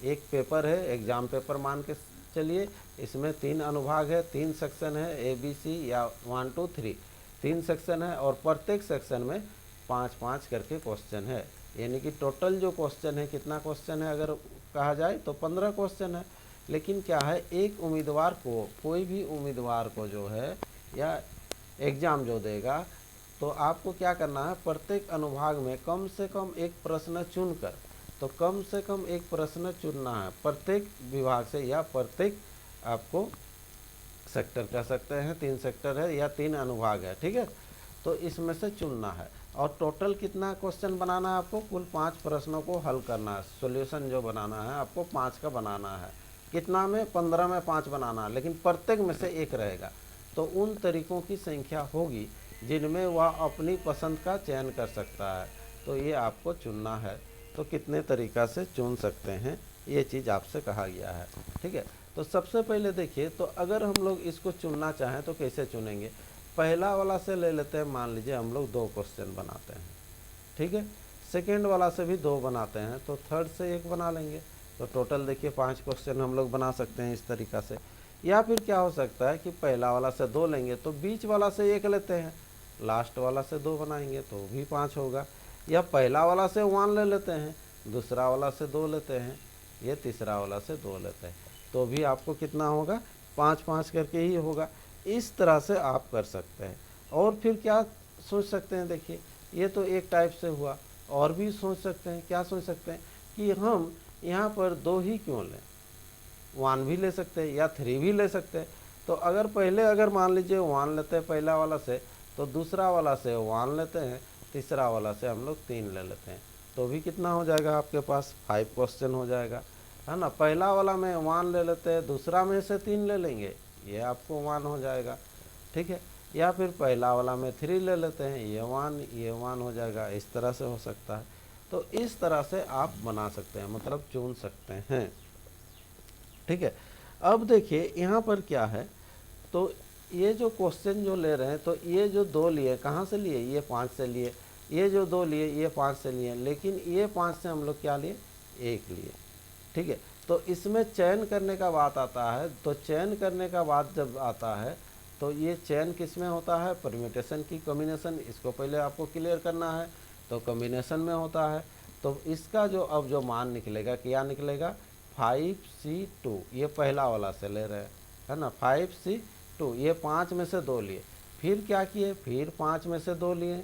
एक पेपर है, एग्जाम पेपर मान के चलिए, इसमें 3 अनुभाग है, 3 सेक्शन है, ABC या 1 2 3, 3 सेक्शन है और प्रत्येक सेक्शन में 5 करके क्वेश्चन है। यानी कि टोटल जो क्वेश्चन है, कितना क्वेश्चन है अगर कहा जाए तो 15 क्वेश्चन है। लेकिन क्या है, एक उम्मीदवार को, कोई भी उम्मीदवार को जो है या एग्ज़ाम जो देगा, तो आपको क्या करना है, प्रत्येक अनुभाग में कम से कम एक प्रश्न चुनकर, तो कम से कम एक प्रश्न चुनना है प्रत्येक विभाग से या प्रत्येक आपको सेक्टर कह सकते हैं, 3 सेक्टर है या 3 अनुभाग है। ठीक है, तो इसमें से चुनना है और टोटल कितना क्वेश्चन बनाना है आपको, कुल 5 प्रश्नों को हल करना है। सॉल्यूशन जो बनाना है आपको 5 का बनाना है। कितना में, 15 में 5 बनाना है, लेकिन प्रत्येक में से एक रहेगा। तो उन तरीकों की संख्या होगी जिनमें वह अपनी पसंद का चयन कर सकता है। तो ये आपको चुनना है, तो कितने तरीक़ा से चुन सकते हैं, ये चीज़ आपसे कहा गया है। ठीक है, तो सबसे पहले देखिए, तो अगर हम लोग इसको चुनना चाहें तो कैसे चुनेंगे। पहला वाला से ले लेते हैं, मान लीजिए हम लोग 2 क्वेश्चन बनाते हैं। ठीक है, सेकेंड वाला से भी 2 बनाते हैं, तो थर्ड से 1 बना लेंगे। तो टोटल देखिए 5 क्वेश्चन हम लोग बना सकते हैं इस तरीक़ा से। या फिर क्या हो सकता है कि पहला वाला से 2 लेंगे तो बीच वाला से 1 लेते हैं, लास्ट वाला से 2 बनाएंगे तो भी 5 होगा। या पहला वाला से 1 ले लेते हैं, दूसरा वाला से 2 लेते हैं, ये तीसरा वाला से 2 लेते हैं, तो भी आपको कितना होगा, 5 करके ही होगा। इस तरह से आप कर सकते हैं। और फिर क्या सोच सकते हैं, देखिए ये तो एक टाइप से हुआ, और भी सोच सकते हैं। क्या सोच सकते हैं कि हम यहाँ पर 2 ही क्यों लें, 1 भी ले सकते हैं या 3 भी ले सकते हैं। तो अगर पहले अगर मान लीजिए 1 लेते हैं पहला वाला से, तो दूसरा वाला से 1 लेते हैं, तीसरा वाला से हम लोग 3 ले लेते हैं, तो भी कितना हो जाएगा आपके पास, 5 क्वेश्चन हो जाएगा, है ना। पहला वाला में 1 ले लेते हैं, दूसरा में से 3 ले लेंगे, ये आपको 1 हो जाएगा। ठीक है, या फिर पहला वाला में 3 ले लेते हैं, ये 1 हो जाएगा। इस तरह से हो सकता है। तो इस तरह से आप बना सकते हैं, मतलब चुन सकते हैं। ठीक है, अब देखिए यहाँ पर क्या है, तो ये जो क्वेश्चन जो ले रहे हैं, तो ये जो 2 लिए कहाँ से लिए, ये 5 से लिए, ये जो 2 लिए ये 5 से लिए, लेकिन ये 5 से हम लोग क्या लिए, 1 लिए। ठीक है, तो इसमें चयन करने का बात आता है, तो चयन करने का बात जब आता है, तो ये चयन किस में होता है, परम्यूटेशन की कॉम्बिनेशन, इसको पहले आपको क्लियर करना है। तो कॉम्बिनेशन में होता है, तो इसका जो अब जो मान निकलेगा, क्या निकलेगा, 5C2, ये पहला वाला से ले रहे हैं, है ना, 5C2, ये 5 में से 2 लिए। फिर क्या किए, फिर 5 में से 2 लिए,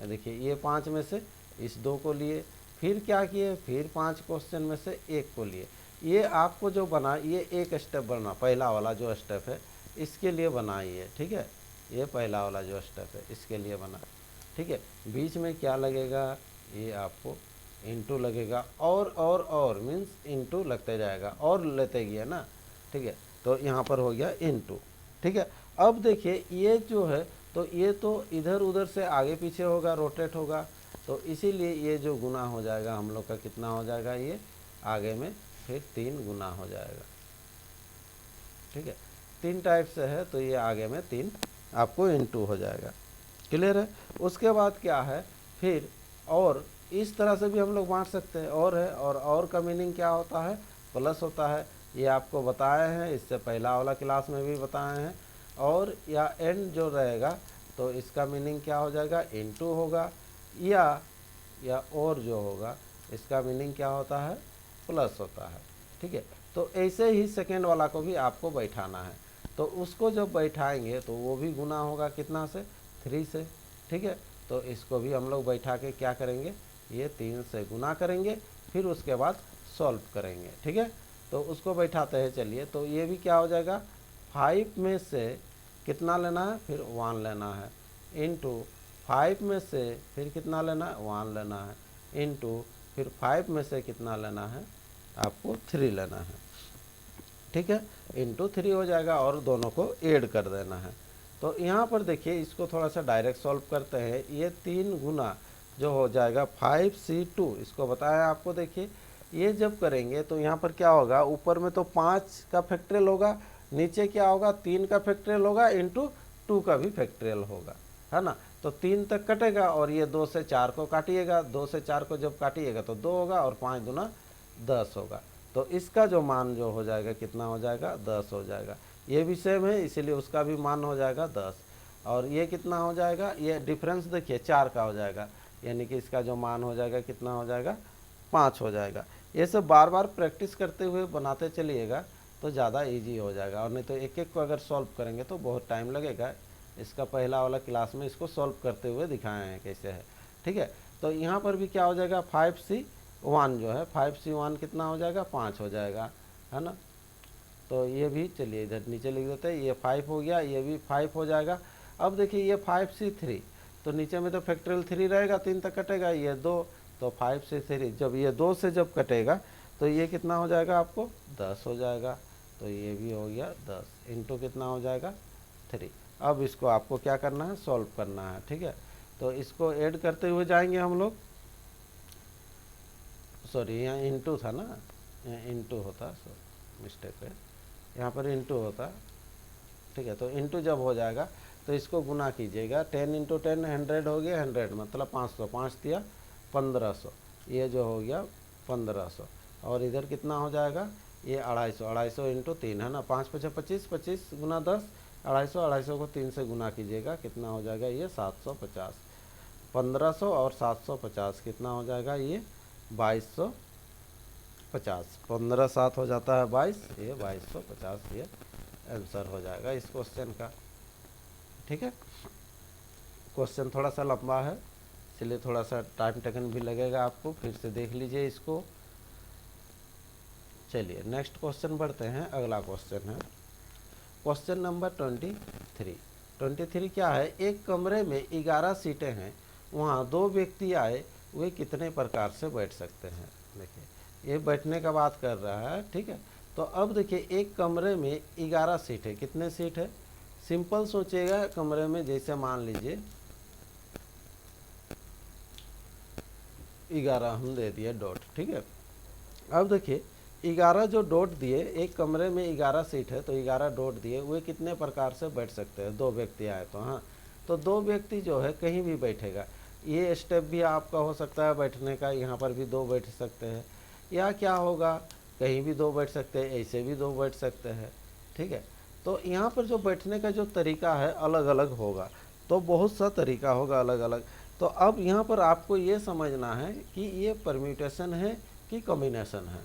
देखिए ये 5 में से इस 2 को लिए। फिर क्या किए, फिर 5 क्वेश्चन में से 1 को लिए। ये आपको जो बना, ये एक स्टेप बना, पहला वाला जो स्टेप है इसके लिए बनाइए। ठीक है, ये पहला वाला जो स्टेप है इसके लिए बना। ठीक है, बीच में क्या लगेगा, ये आपको इंटू लगेगा, और मीन्स इंटू लगते जाएगा, और लेते गया ना। ठीक है, तो यहाँ पर हो गया इंटू। ठीक है, अब देखिए ये जो है, तो ये तो इधर उधर से आगे पीछे होगा, रोटेट होगा, तो इसीलिए ये जो गुना हो जाएगा हम लोग का कितना हो जाएगा, ये आगे में फिर 3 गुना हो जाएगा। ठीक है, 3 टाइप से है तो ये आगे में 3 आपको इनटू हो जाएगा। क्लियर है। उसके बाद क्या है फिर, और इस तरह से भी हम लोग बांट सकते हैं, और है, और का मीनिंग क्या होता है, प्लस होता है। ये आपको बताए हैं, इससे पहला वाला क्लास में भी बताए हैं। और या एंड जो रहेगा तो इसका मीनिंग क्या हो जाएगा, इनटू होगा, या और जो होगा इसका मीनिंग क्या होता है, प्लस होता है। ठीक है, तो ऐसे ही सेकेंड वाला को भी आपको बैठाना है। तो उसको जब बैठाएंगे तो वो भी गुना होगा कितना से, 3 से। ठीक है, तो इसको भी हम लोग बैठा के क्या करेंगे, ये 3 से गुना करेंगे, फिर उसके बाद सॉल्व करेंगे। ठीक है, तो उसको बैठाते हैं। चलिए, तो ये भी क्या हो जाएगा, 5 में से कितना लेना है, फिर 1 लेना है, इनटू 5 में से फिर कितना लेना है, 1 लेना है, इनटू फिर 5 में से कितना लेना है, आपको 3 लेना है। ठीक है, इनटू 3 हो जाएगा और दोनों को ऐड कर देना है। तो यहाँ पर देखिए, इसको थोड़ा सा डायरेक्ट सॉल्व करते हैं। ये 3 गुना जो हो जाएगा 5C2, इसको बताया आपको। देखिए, ये जब करेंगे तो यहाँ पर क्या होगा, ऊपर में तो 5 का फैक्टरियल होगा, नीचे क्या होगा, 3 का फैक्टरियल होगा, इंटू 2 का भी फैक्टरियल होगा, है ना। तो 3 तक कटेगा और ये 2 से 4 को काटिएगा, 2 से 4 को जब काटिएगा तो 2 होगा, और 5 दूना 10 होगा। तो इसका जो मान जो हो जाएगा कितना हो जाएगा, 10 हो जाएगा। ये भी सेम है, इसीलिए उसका भी मान हो जाएगा 10। और ये कितना हो जाएगा, ये डिफरेंस देखिए 4 का हो जाएगा, यानी कि इसका जो मान हो जाएगा कितना हो जाएगा, 5 हो जाएगा। ये सब बार बार प्रैक्टिस करते हुए बनाते चलिएगा तो ज़्यादा इजी हो जाएगा, और नहीं तो एक एक को अगर सॉल्व करेंगे तो बहुत टाइम लगेगा। इसका पहला वाला क्लास में इसको सॉल्व करते हुए दिखाए हैं कैसे है। ठीक है, तो यहाँ पर भी क्या हो जाएगा, 5C1 जो है, 5C1 कितना हो जाएगा, 5 हो जाएगा, है ना। तो ये भी चलिए इधर नीचे लिख देते हैं, ये 5 हो गया, ये भी 5 हो जाएगा। अब देखिए ये 5C3, तो नीचे में तो फैक्टरियल 3 रहेगा, 3 तक कटेगा, ये 2, तो 5C3 जब ये 2 से जब कटेगा तो ये कितना हो जाएगा आपको, 10 हो जाएगा। तो ये भी हो गया 10, इंटू कितना हो जाएगा, 3। अब इसको आपको क्या करना है, सॉल्व करना है। ठीक है, तो इसको ऐड करते हुए जाएंगे हम लोग, सॉरी यहाँ इंटू था ना, यहाँ इंटू होता, मिस्टेक है, यहाँ पर इंटू होता। ठीक है, तो इंटू जब हो जाएगा तो इसको गुना कीजिएगा, 10 इंटू 10 100 हो गया, 100 मतलब 500, 5 दिया 1500, ये जो हो गया 1500। और इधर कितना हो जाएगा, ये 250, 250 इंटू 3 है ना, 5 5 25, 25 गुना 10, 250, 250 को 3 से गुना कीजिएगा, कितना हो जाएगा, ये 750। 1500 और 750 कितना हो जाएगा, ये 2250। 15 7 हो जाता है 22, ये 2250 ये आंसर हो जाएगा इस क्वेश्चन का। ठीक है, क्वेश्चन थोड़ा सा लंबा है, इसलिए थोड़ा सा टाइम टेकन भी लगेगा आपको, फिर से देख लीजिए इसको। चलिए नेक्स्ट क्वेश्चन बढ़ते हैं। अगला क्वेश्चन है क्वेश्चन नंबर 23। 23 क्या है, एक कमरे में 11 सीटें हैं, वहाँ 2 व्यक्ति आए, वे कितने प्रकार से बैठ सकते हैं। देखिए ये बैठने का बात कर रहा है। ठीक है, तो अब देखिए एक कमरे में 11 सीट है, कितने सीट है, सिंपल सोचिएगा, कमरे में जैसे मान लीजिए 11 हम दे दिए डॉट। ठीक है, अब देखिए 11 जो डॉट दिए, एक कमरे में 11 सीट है तो 11 डॉट दिए, वे कितने प्रकार से बैठ सकते हैं, 2 व्यक्ति आए तो। हाँ, तो 2 व्यक्ति जो है कहीं भी बैठेगा, ये स्टेप भी आपका हो सकता है बैठने का, यहाँ पर भी 2 बैठ सकते हैं, या क्या होगा, कहीं भी 2 बैठ सकते हैं, ऐसे भी 2 बैठ सकते हैं। ठीक है, तो यहाँ पर जो बैठने का जो तरीका है अलग अलग होगा, तो बहुत सा तरीका होगा अलग अलग। तो अब यहाँ पर आपको ये समझना है कि ये परम्यूटेशन है कि कॉम्बिनेशन है।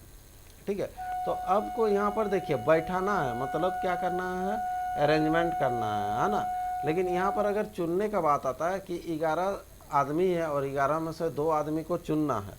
ठीक है, तो अब को यहाँ पर देखिए बैठाना है, मतलब क्या करना है, अरेंजमेंट करना है ना। लेकिन यहाँ पर अगर चुनने का बात आता है कि 11 आदमी है और 11 में से 2 आदमी को चुनना है,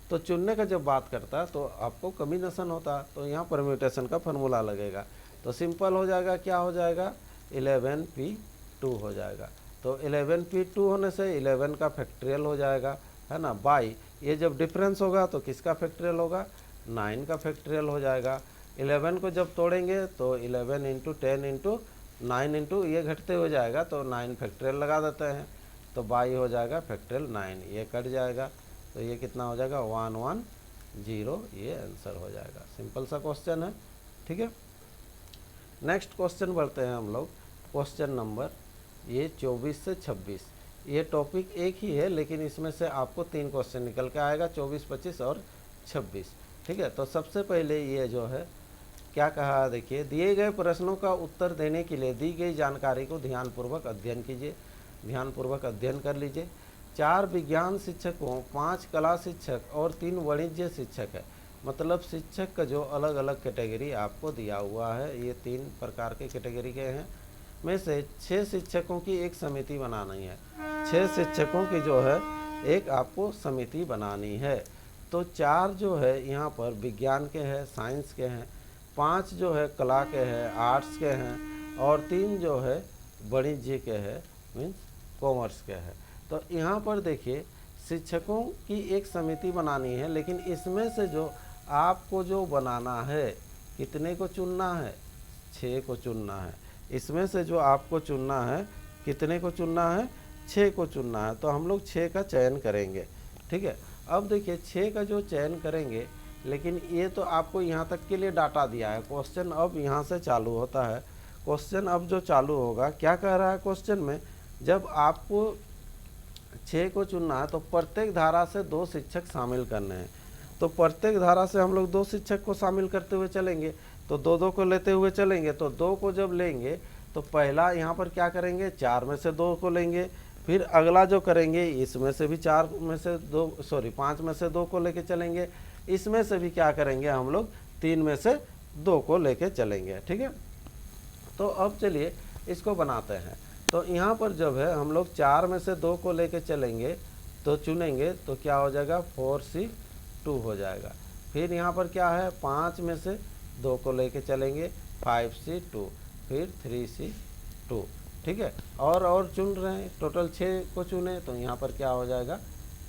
तो चुनने का जब बात करता है तो आपको कॉम्बिनेशन होता है, तो यहाँ परम्यूटेशन का फार्मूला लगेगा। तो सिंपल हो जाएगा, क्या हो जाएगा, 11p2 हो जाएगा। तो 11p2 होने से 11 का फैक्टरियल हो जाएगा, है ना, बाई ये जब डिफरेंस होगा तो किसका फैक्टरियल होगा, 9 का फैक्टरियल हो जाएगा। 11 को जब तोड़ेंगे तो 11 इंटू 10 इंटू 9 इंटू ये घटते हो जाएगा, तो 9 फैक्टरियल लगा देते हैं। तो बाई हो जाएगा फैक्टोरियल 9, ये कट जाएगा तो ये कितना हो जाएगा 110, ये आंसर हो जाएगा। सिंपल सा क्वेश्चन है, ठीक है। नेक्स्ट क्वेश्चन बढ़ते हैं हम लोग, क्वेश्चन नंबर ये 24 से 26। ये टॉपिक एक ही है लेकिन इसमें से आपको 3 क्वेश्चन निकल के आएगा, 24, 25 और 26, ठीक है। तो सबसे पहले ये जो है क्या कहा, देखिए, दिए गए प्रश्नों का उत्तर देने के लिए दी गई जानकारी को ध्यानपूर्वक अध्ययन कीजिए। ध्यानपूर्वक अध्ययन कर लीजिए। 4 विज्ञान शिक्षकों, 5 कला शिक्षक और 3 वाणिज्य शिक्षक है। मतलब शिक्षक का जो अलग अलग कैटेगरी आपको दिया हुआ है, ये 3 प्रकार के कैटेगरी के हैं, में से 6 शिक्षकों की एक समिति बनानी है। 6 शिक्षकों की जो है एक आपको समिति बनानी है। तो 4 जो है यहाँ पर विज्ञान के हैं, साइंस के हैं, 5 जो है कला के हैं, आर्ट्स के हैं, और 3 जो है वाणिज्य के हैं, मीन्स कॉमर्स के हैं। तो यहाँ पर देखिए शिक्षकों की एक समिति बनानी है, लेकिन इसमें से जो आपको जो बनाना है, कितने को चुनना है, 6 को चुनना है। इसमें से जो आपको चुनना है, कितने को चुनना है, 6 को चुनना है। तो हम लोग 6 का चयन करेंगे, ठीक है। अब देखिए 6 का जो चयन करेंगे, लेकिन ये तो आपको यहाँ तक के लिए डाटा दिया है। क्वेश्चन अब यहाँ से चालू होता है। क्वेश्चन अब जो चालू होगा, क्या कह रहा है क्वेश्चन में, जब आपको 6 को चुनना है तो प्रत्येक धारा से 2 शिक्षक शामिल करने हैं। तो प्रत्येक धारा से हम लोग 2 शिक्षक को शामिल करते हुए चलेंगे, तो 2-2 को लेते हुए चलेंगे। तो 2 को जब लेंगे तो पहला यहाँ पर क्या करेंगे, 4 में से 2 को लेंगे। फिर अगला जो करेंगे, इसमें से भी 4 में से 2, सॉरी 5 में से 2 को लेके चलेंगे। इसमें से भी क्या करेंगे, हम लोग 3 में से 2 को लेके चलेंगे, ठीक है। तो अब चलिए इसको बनाते हैं। तो यहाँ पर जब है हम लोग 4 में से 2 को लेके चलेंगे, तो चुनेंगे तो क्या हो जाएगा, 4C2 हो जाएगा। फिर यहाँ पर क्या है, 5 में से 2 को लेके चलेंगे, 5C2, फिर 3C2, ठीक है। और चुन रहे हैं, टोटल 6 को चुने, तो यहाँ पर क्या हो जाएगा,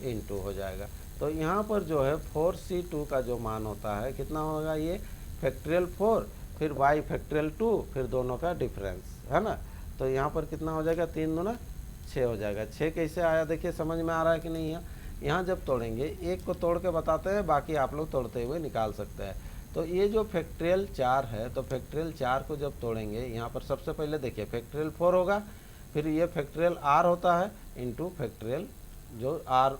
इन2 हो जाएगा। तो यहाँ पर जो है 4C2 का जो मान होता है कितना होगा, ये फैक्टोरियल 4, फिर y फैक्टोरियल 2, फिर दोनों का डिफरेंस, है ना। तो यहाँ पर कितना हो जाएगा, 3 दूना 6 हो जाएगा। 6 कैसे आया, देखिए समझ में आ रहा है कि नहीं है। यहाँ जब तोड़ेंगे, एक को तोड़ के बताते हैं, बाकी आप लोग तोड़ते हुए निकाल सकते हैं। तो ये जो फैक्टोरियल 4 है, तो फैक्टोरियल 4 को जब तोड़ेंगे, यहाँ पर सबसे पहले देखिए फैक्टोरियल 4 होगा, फिर ये फैक्टोरियल r होता है इंटू फैक्टोरियल जो r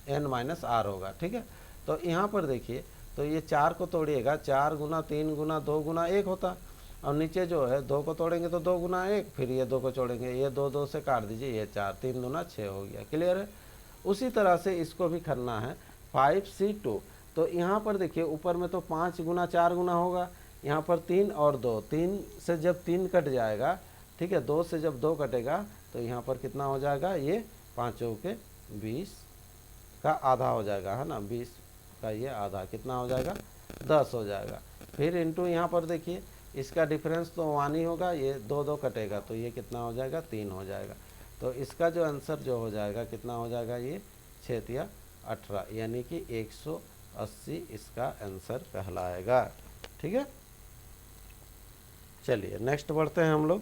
n-r होगा, ठीक है। तो यहाँ पर देखिए, तो ये 4 को तोड़िएगा, 4 गुना 3 गुना 2 गुना 1 होता, और नीचे जो है 2 को तोड़ेंगे तो 2 गुना 1, फिर ये 2 को तोड़ेंगे, ये 2 2 से काट दीजिए, ये 4, 3 दूना 6 हो गया। क्लियर है। उसी तरह से इसको भी करना है 5C2। तो यहाँ पर देखिए ऊपर में तो 5 गुना 4 गुना होगा, यहाँ पर 3 और 2, 3 से जब 3 कट जाएगा, ठीक है, 2 से जब 2 कटेगा तो यहाँ पर कितना हो जाएगा, ये 5 के 20 का आधा हो जाएगा, है ना, 20 का ये आधा कितना हो जाएगा, 10 हो जाएगा। फिर इंटू यहाँ पर देखिए इसका डिफरेंस तो 1 ही होगा, ये 2-2 कटेगा तो ये कितना हो जाएगा, 3 हो जाएगा। तो इसका जो आंसर जो हो जाएगा कितना हो जाएगा, ये 6 या 18, यानी कि 180 इसका आंसर कहलाएगा, ठीक है। चलिए नेक्स्ट बढ़ते हैं हम लोग।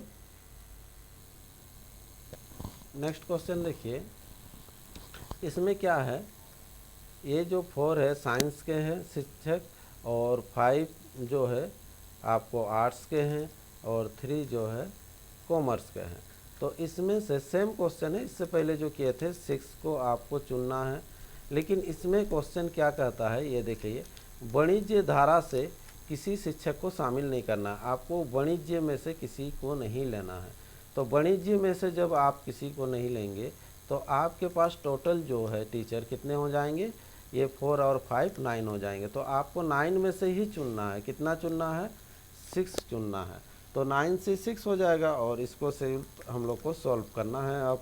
नेक्स्ट क्वेश्चन देखिए, इसमें क्या है, ये जो 4 है साइंस के हैं शिक्षक, और 5 जो है आपको आर्ट्स के हैं, और 3 जो है कॉमर्स के हैं। तो इसमें से सेम क्वेश्चन है, इससे पहले जो किए थे 6 को आपको चुनना है, लेकिन इसमें क्वेश्चन क्या कहता है, ये देखिए, वाणिज्य धारा से किसी शिक्षक को शामिल नहीं करना, आपको वाणिज्य में से किसी को नहीं लेना है। तो वाणिज्य में से जब आप किसी को नहीं लेंगे तो आपके पास टोटल जो है टीचर कितने हो जाएंगे, ये 4 और 5 9 हो जाएंगे। तो आपको 9 में से ही चुनना है, कितना चुनना है, 6 चुनना है। तो 9 से 6 हो जाएगा, और इसको से हम लोग को सॉल्व करना है अब।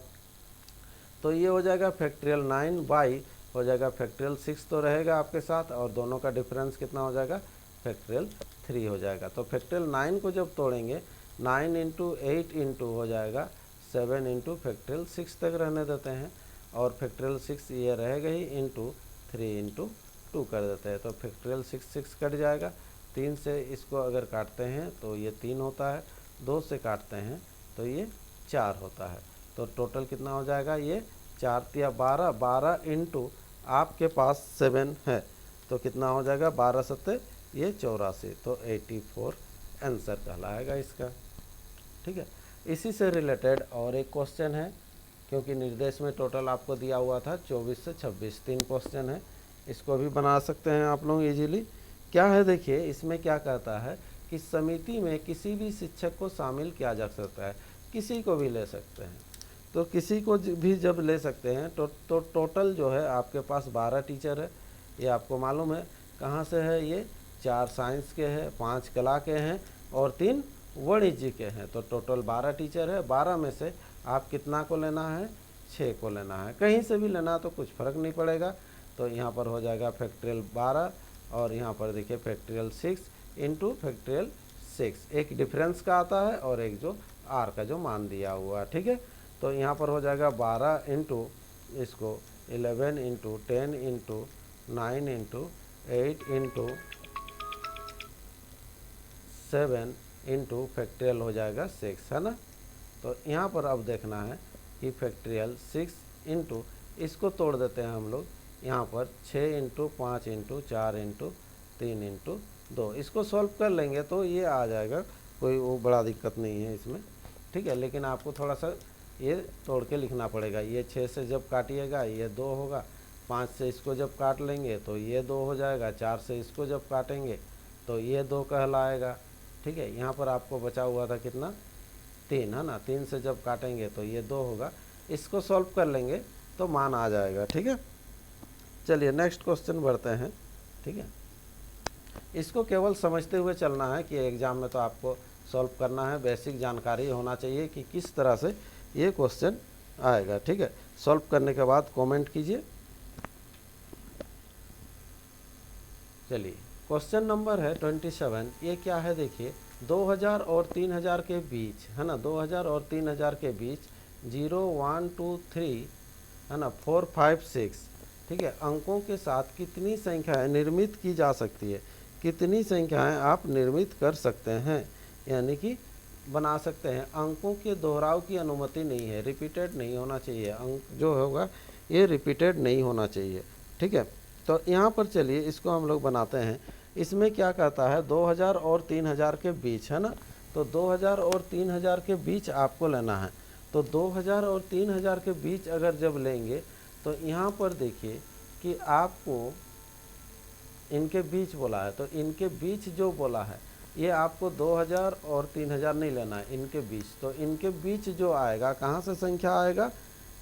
तो ये हो जाएगा फैक्टोरियल 9 बाई हो जाएगा फैक्टोरियल 6 तो रहेगा आपके साथ, और दोनों का डिफरेंस कितना हो जाएगा, फैक्टोरियल 3 हो जाएगा। तो फैक्टोरियल 9 को जब तोड़ेंगे, 9 इंटू 8 इंटू हो जाएगा 7 इंटू फैक्टोरियल 6 तक रहने देते हैं, और फैक्टोरियल 6 ये रहेगा ही, इंटू 3 इंटू 2 कर देते हैं। तो फैक्टोरियल 6 कट जाएगा, 3 से इसको अगर काटते हैं तो ये 3 होता है, 2 से काटते हैं तो ये 4 होता है। तो टोटल कितना हो जाएगा, ये 4 तिया 12, 12 इंटू आपके पास 7 है तो कितना हो जाएगा, 12 सत्ते ये 84, तो 84 आंसर कहलाएगा इसका। ठीक है, इसी से रिलेटेड और एक क्वेश्चन है, क्योंकि निर्देश में टोटल आपको दिया हुआ था 24 से 26, 3 क्वेश्चन है, इसको भी बना सकते हैं आप लोग इजीली। क्या है देखिए, इसमें क्या कहता है कि समिति में किसी भी शिक्षक को शामिल किया जा सकता है, किसी को भी ले सकते हैं। तो किसी को भी जब ले सकते हैं तो टोटल जो है आपके पास 12 टीचर है, ये आपको मालूम है। कहाँ से है ये, 4 साइंस के हैं, 5 कला के हैं और 3 वाणिज्य के हैं। तो टोटल 12 टीचर है। 12 में से आप कितना को लेना है, 6 को लेना है। कहीं से भी लेना तो कुछ फ़र्क नहीं पड़ेगा। तो यहाँ पर हो जाएगा फैक्टोरियल 12 और यहाँ पर देखिए फैक्टोरियल 6 इंटू फैक्टोरियल 6। एक डिफरेंस का आता है और एक जो आर का जो मान दिया हुआ है। ठीक है, तो यहाँ पर हो जाएगा 12 इंटू इसको 11 into 10 into 9 into 8 into 7 into factorial हो जाएगा 6, है ना। तो यहाँ पर अब देखना है कि फैक्टोरियल 6 इंटू इसको तोड़ देते हैं हम लोग, यहाँ पर 6 इंटू 5 इंटू 4 इंटू 3 इंटू 2, इसको सॉल्व कर लेंगे तो ये आ जाएगा, कोई वो बड़ा दिक्कत नहीं है इसमें। ठीक है, लेकिन आपको थोड़ा सा ये तोड़ के लिखना पड़ेगा। ये 6 से जब काटिएगा ये 2 होगा, 5 से इसको जब काट लेंगे तो ये 2 हो जाएगा, 4 से इसको जब काटेंगे तो ये 2 कहलाएगा। ठीक है, यहाँ पर आपको बचा हुआ था कितना, 3, है ना। 3 से जब काटेंगे तो ये 2 होगा, इसको सॉल्व कर लेंगे तो मान आ जाएगा। ठीक है, चलिए नेक्स्ट क्वेश्चन बढ़ते हैं। ठीक है, इसको केवल समझते हुए चलना है कि एग्ज़ाम में तो आपको सॉल्व करना है, बेसिक जानकारी होना चाहिए कि किस तरह से ये क्वेश्चन आएगा। ठीक है, सॉल्व करने के बाद कमेंट कीजिए। चलिए क्वेश्चन नंबर है 27। ये क्या है देखिए, 2000 और 3000 के बीच, है ना, 2000 और 3000 के बीच 0 1 2 3, है ना, 4 5 6, ठीक है, अंकों के साथ कितनी संख्याएं निर्मित की जा सकती है, कितनी संख्याएं आप निर्मित कर सकते हैं, यानी कि बना सकते हैं। अंकों के दोहराव की अनुमति नहीं है, रिपीटेड नहीं होना चाहिए, अंक जो होगा ये रिपीटेड नहीं होना चाहिए। ठीक है, तो यहाँ पर चलिए इसको हम लोग बनाते हैं। इसमें क्या कहता है, 2000 और 3000 के बीच, है ना, तो 2000 और 3000 के बीच आपको लेना है। तो 2000 और 3000 के बीच अगर जब लेंगे तो यहाँ पर देखिए कि आपको इनके बीच बोला है, तो इनके बीच जो बोला है ये आपको 2000 और 3000 नहीं लेना है, इनके बीच। तो इनके बीच जो आएगा, कहाँ से संख्या आएगा,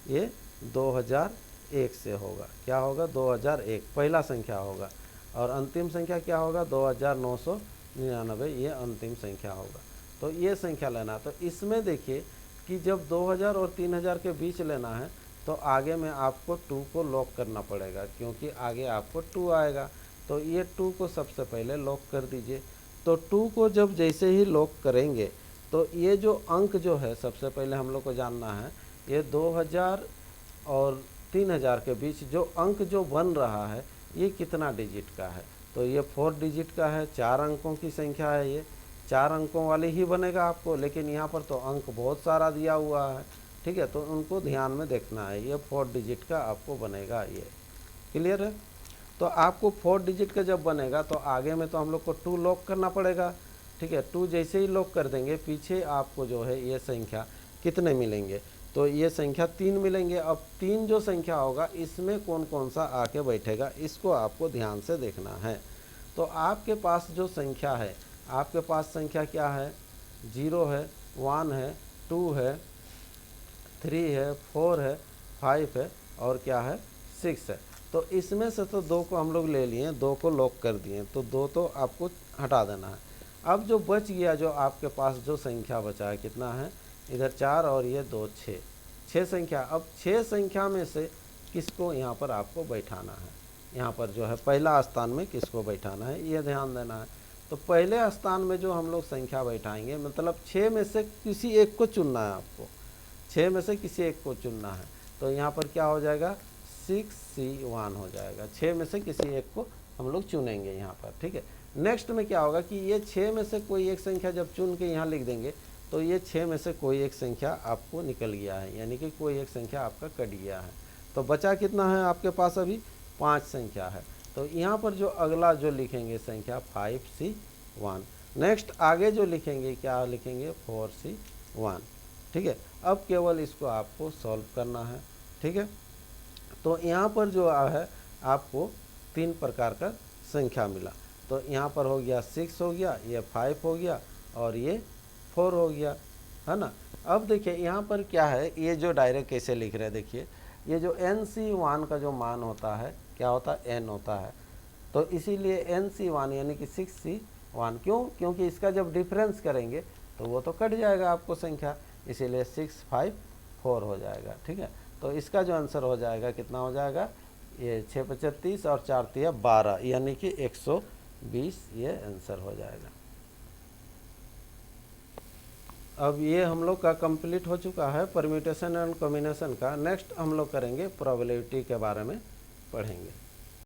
ये 2001 से होगा। क्या होगा, 2001 पहला संख्या होगा, और अंतिम संख्या क्या होगा, 2999, ये अंतिम संख्या होगा। तो ये संख्या लेना। तो इसमें देखिए कि जब 2000 और 3000 के बीच लेना है तो आगे में आपको 2 को लॉक करना पड़ेगा, क्योंकि आगे आपको 2 आएगा। तो ये 2 को सबसे पहले लॉक कर दीजिए। तो 2 को जब जैसे ही लॉक करेंगे तो ये जो अंक जो है सबसे पहले हम लोग को जानना है, ये 2000 और 3000 के बीच जो अंक जो बन रहा है ये कितना डिजिट का है। तो ये 4 डिजिट का है, 4 अंकों की संख्या है, ये 4 अंकों वाले ही बनेगा आपको। लेकिन यहाँ पर तो अंक बहुत सारा दिया हुआ है, ठीक है, तो उनको ध्यान में देखना है। ये 4 डिजिट का आपको बनेगा, ये क्लियर है। तो आपको 4 डिजिट का जब बनेगा तो आगे में तो हम लोग को 2 लॉक करना पड़ेगा। ठीक है, 2 जैसे ही लॉक कर देंगे पीछे आपको जो है ये संख्या कितने मिलेंगे, तो ये संख्या 3 मिलेंगे। अब 3 जो संख्या होगा इसमें कौन कौन सा आके बैठेगा, इसको आपको ध्यान से देखना है। तो आपके पास जो संख्या है, आपके पास संख्या क्या है, 0 है, 1 है, 2 है, 3 है, 4 है, 5 है और क्या है, 6 है। तो इसमें से तो 2 को हम लोग ले लिए, 2 को लॉक कर दिए, तो 2 तो आपको हटा देना है। अब जो बच गया, जो आपके पास जो संख्या बचा है, कितना है, इधर 4 और ये 2, 6 संख्या। अब 6 संख्या में से किसको यहाँ पर आपको बैठाना है, यहाँ पर जो है पहला स्थान में किसको बैठाना है, ये ध्यान देना है। तो पहले स्थान में जो हम लोग संख्या बैठाएंगे, मतलब 6 में से किसी एक को चुनना है आपको, 6 में से किसी एक को चुनना है। तो यहाँ पर क्या हो जाएगा, 6C1 हो जाएगा। 6 में से किसी एक को हम लोग चुनेंगे यहाँ पर, ठीक है। नेक्स्ट में क्या होगा कि ये 6 में से कोई एक संख्या जब चुन के यहाँ लिख देंगे तो ये 6 में से कोई एक संख्या आपको निकल गया है, यानी कि कोई एक संख्या आपका कट गया है। तो बचा कितना है आपके पास? अभी 5 संख्या है। तो यहाँ पर जो अगला जो लिखेंगे संख्या 5C1। नेक्स्ट आगे जो लिखेंगे क्या लिखेंगे? 4C1। ठीक है, अब केवल इसको आपको सॉल्व करना है। ठीक है, तो यहाँ पर जो है आपको 3 प्रकार का संख्या मिला। तो यहाँ पर हो गया 6 हो गया, ये 5 हो गया और ये 4 हो गया, है ना। अब देखिए यहाँ पर क्या है, ये जो डायरेक्ट कैसे लिख रहे हैं, देखिए ये जो NC1 का जो मान होता है क्या होता है? n होता है। तो इसीलिए NC1 यानी कि 6C1, क्यों? क्योंकि इसका जब डिफरेंस करेंगे तो वो तो कट जाएगा आपको संख्या, इसीलिए 654 हो जाएगा। ठीक है, तो इसका जो आंसर हो जाएगा कितना हो जाएगा? ये 6 25 30 और 4 3 12, यानी कि 120 ये आंसर हो जाएगा। अब ये हम लोग का कंप्लीट हो चुका है परम्यूटेशन एंड कॉम्बिनेशन का। नेक्स्ट हम लोग करेंगे प्रोबेबिलिटी के बारे में पढ़ेंगे।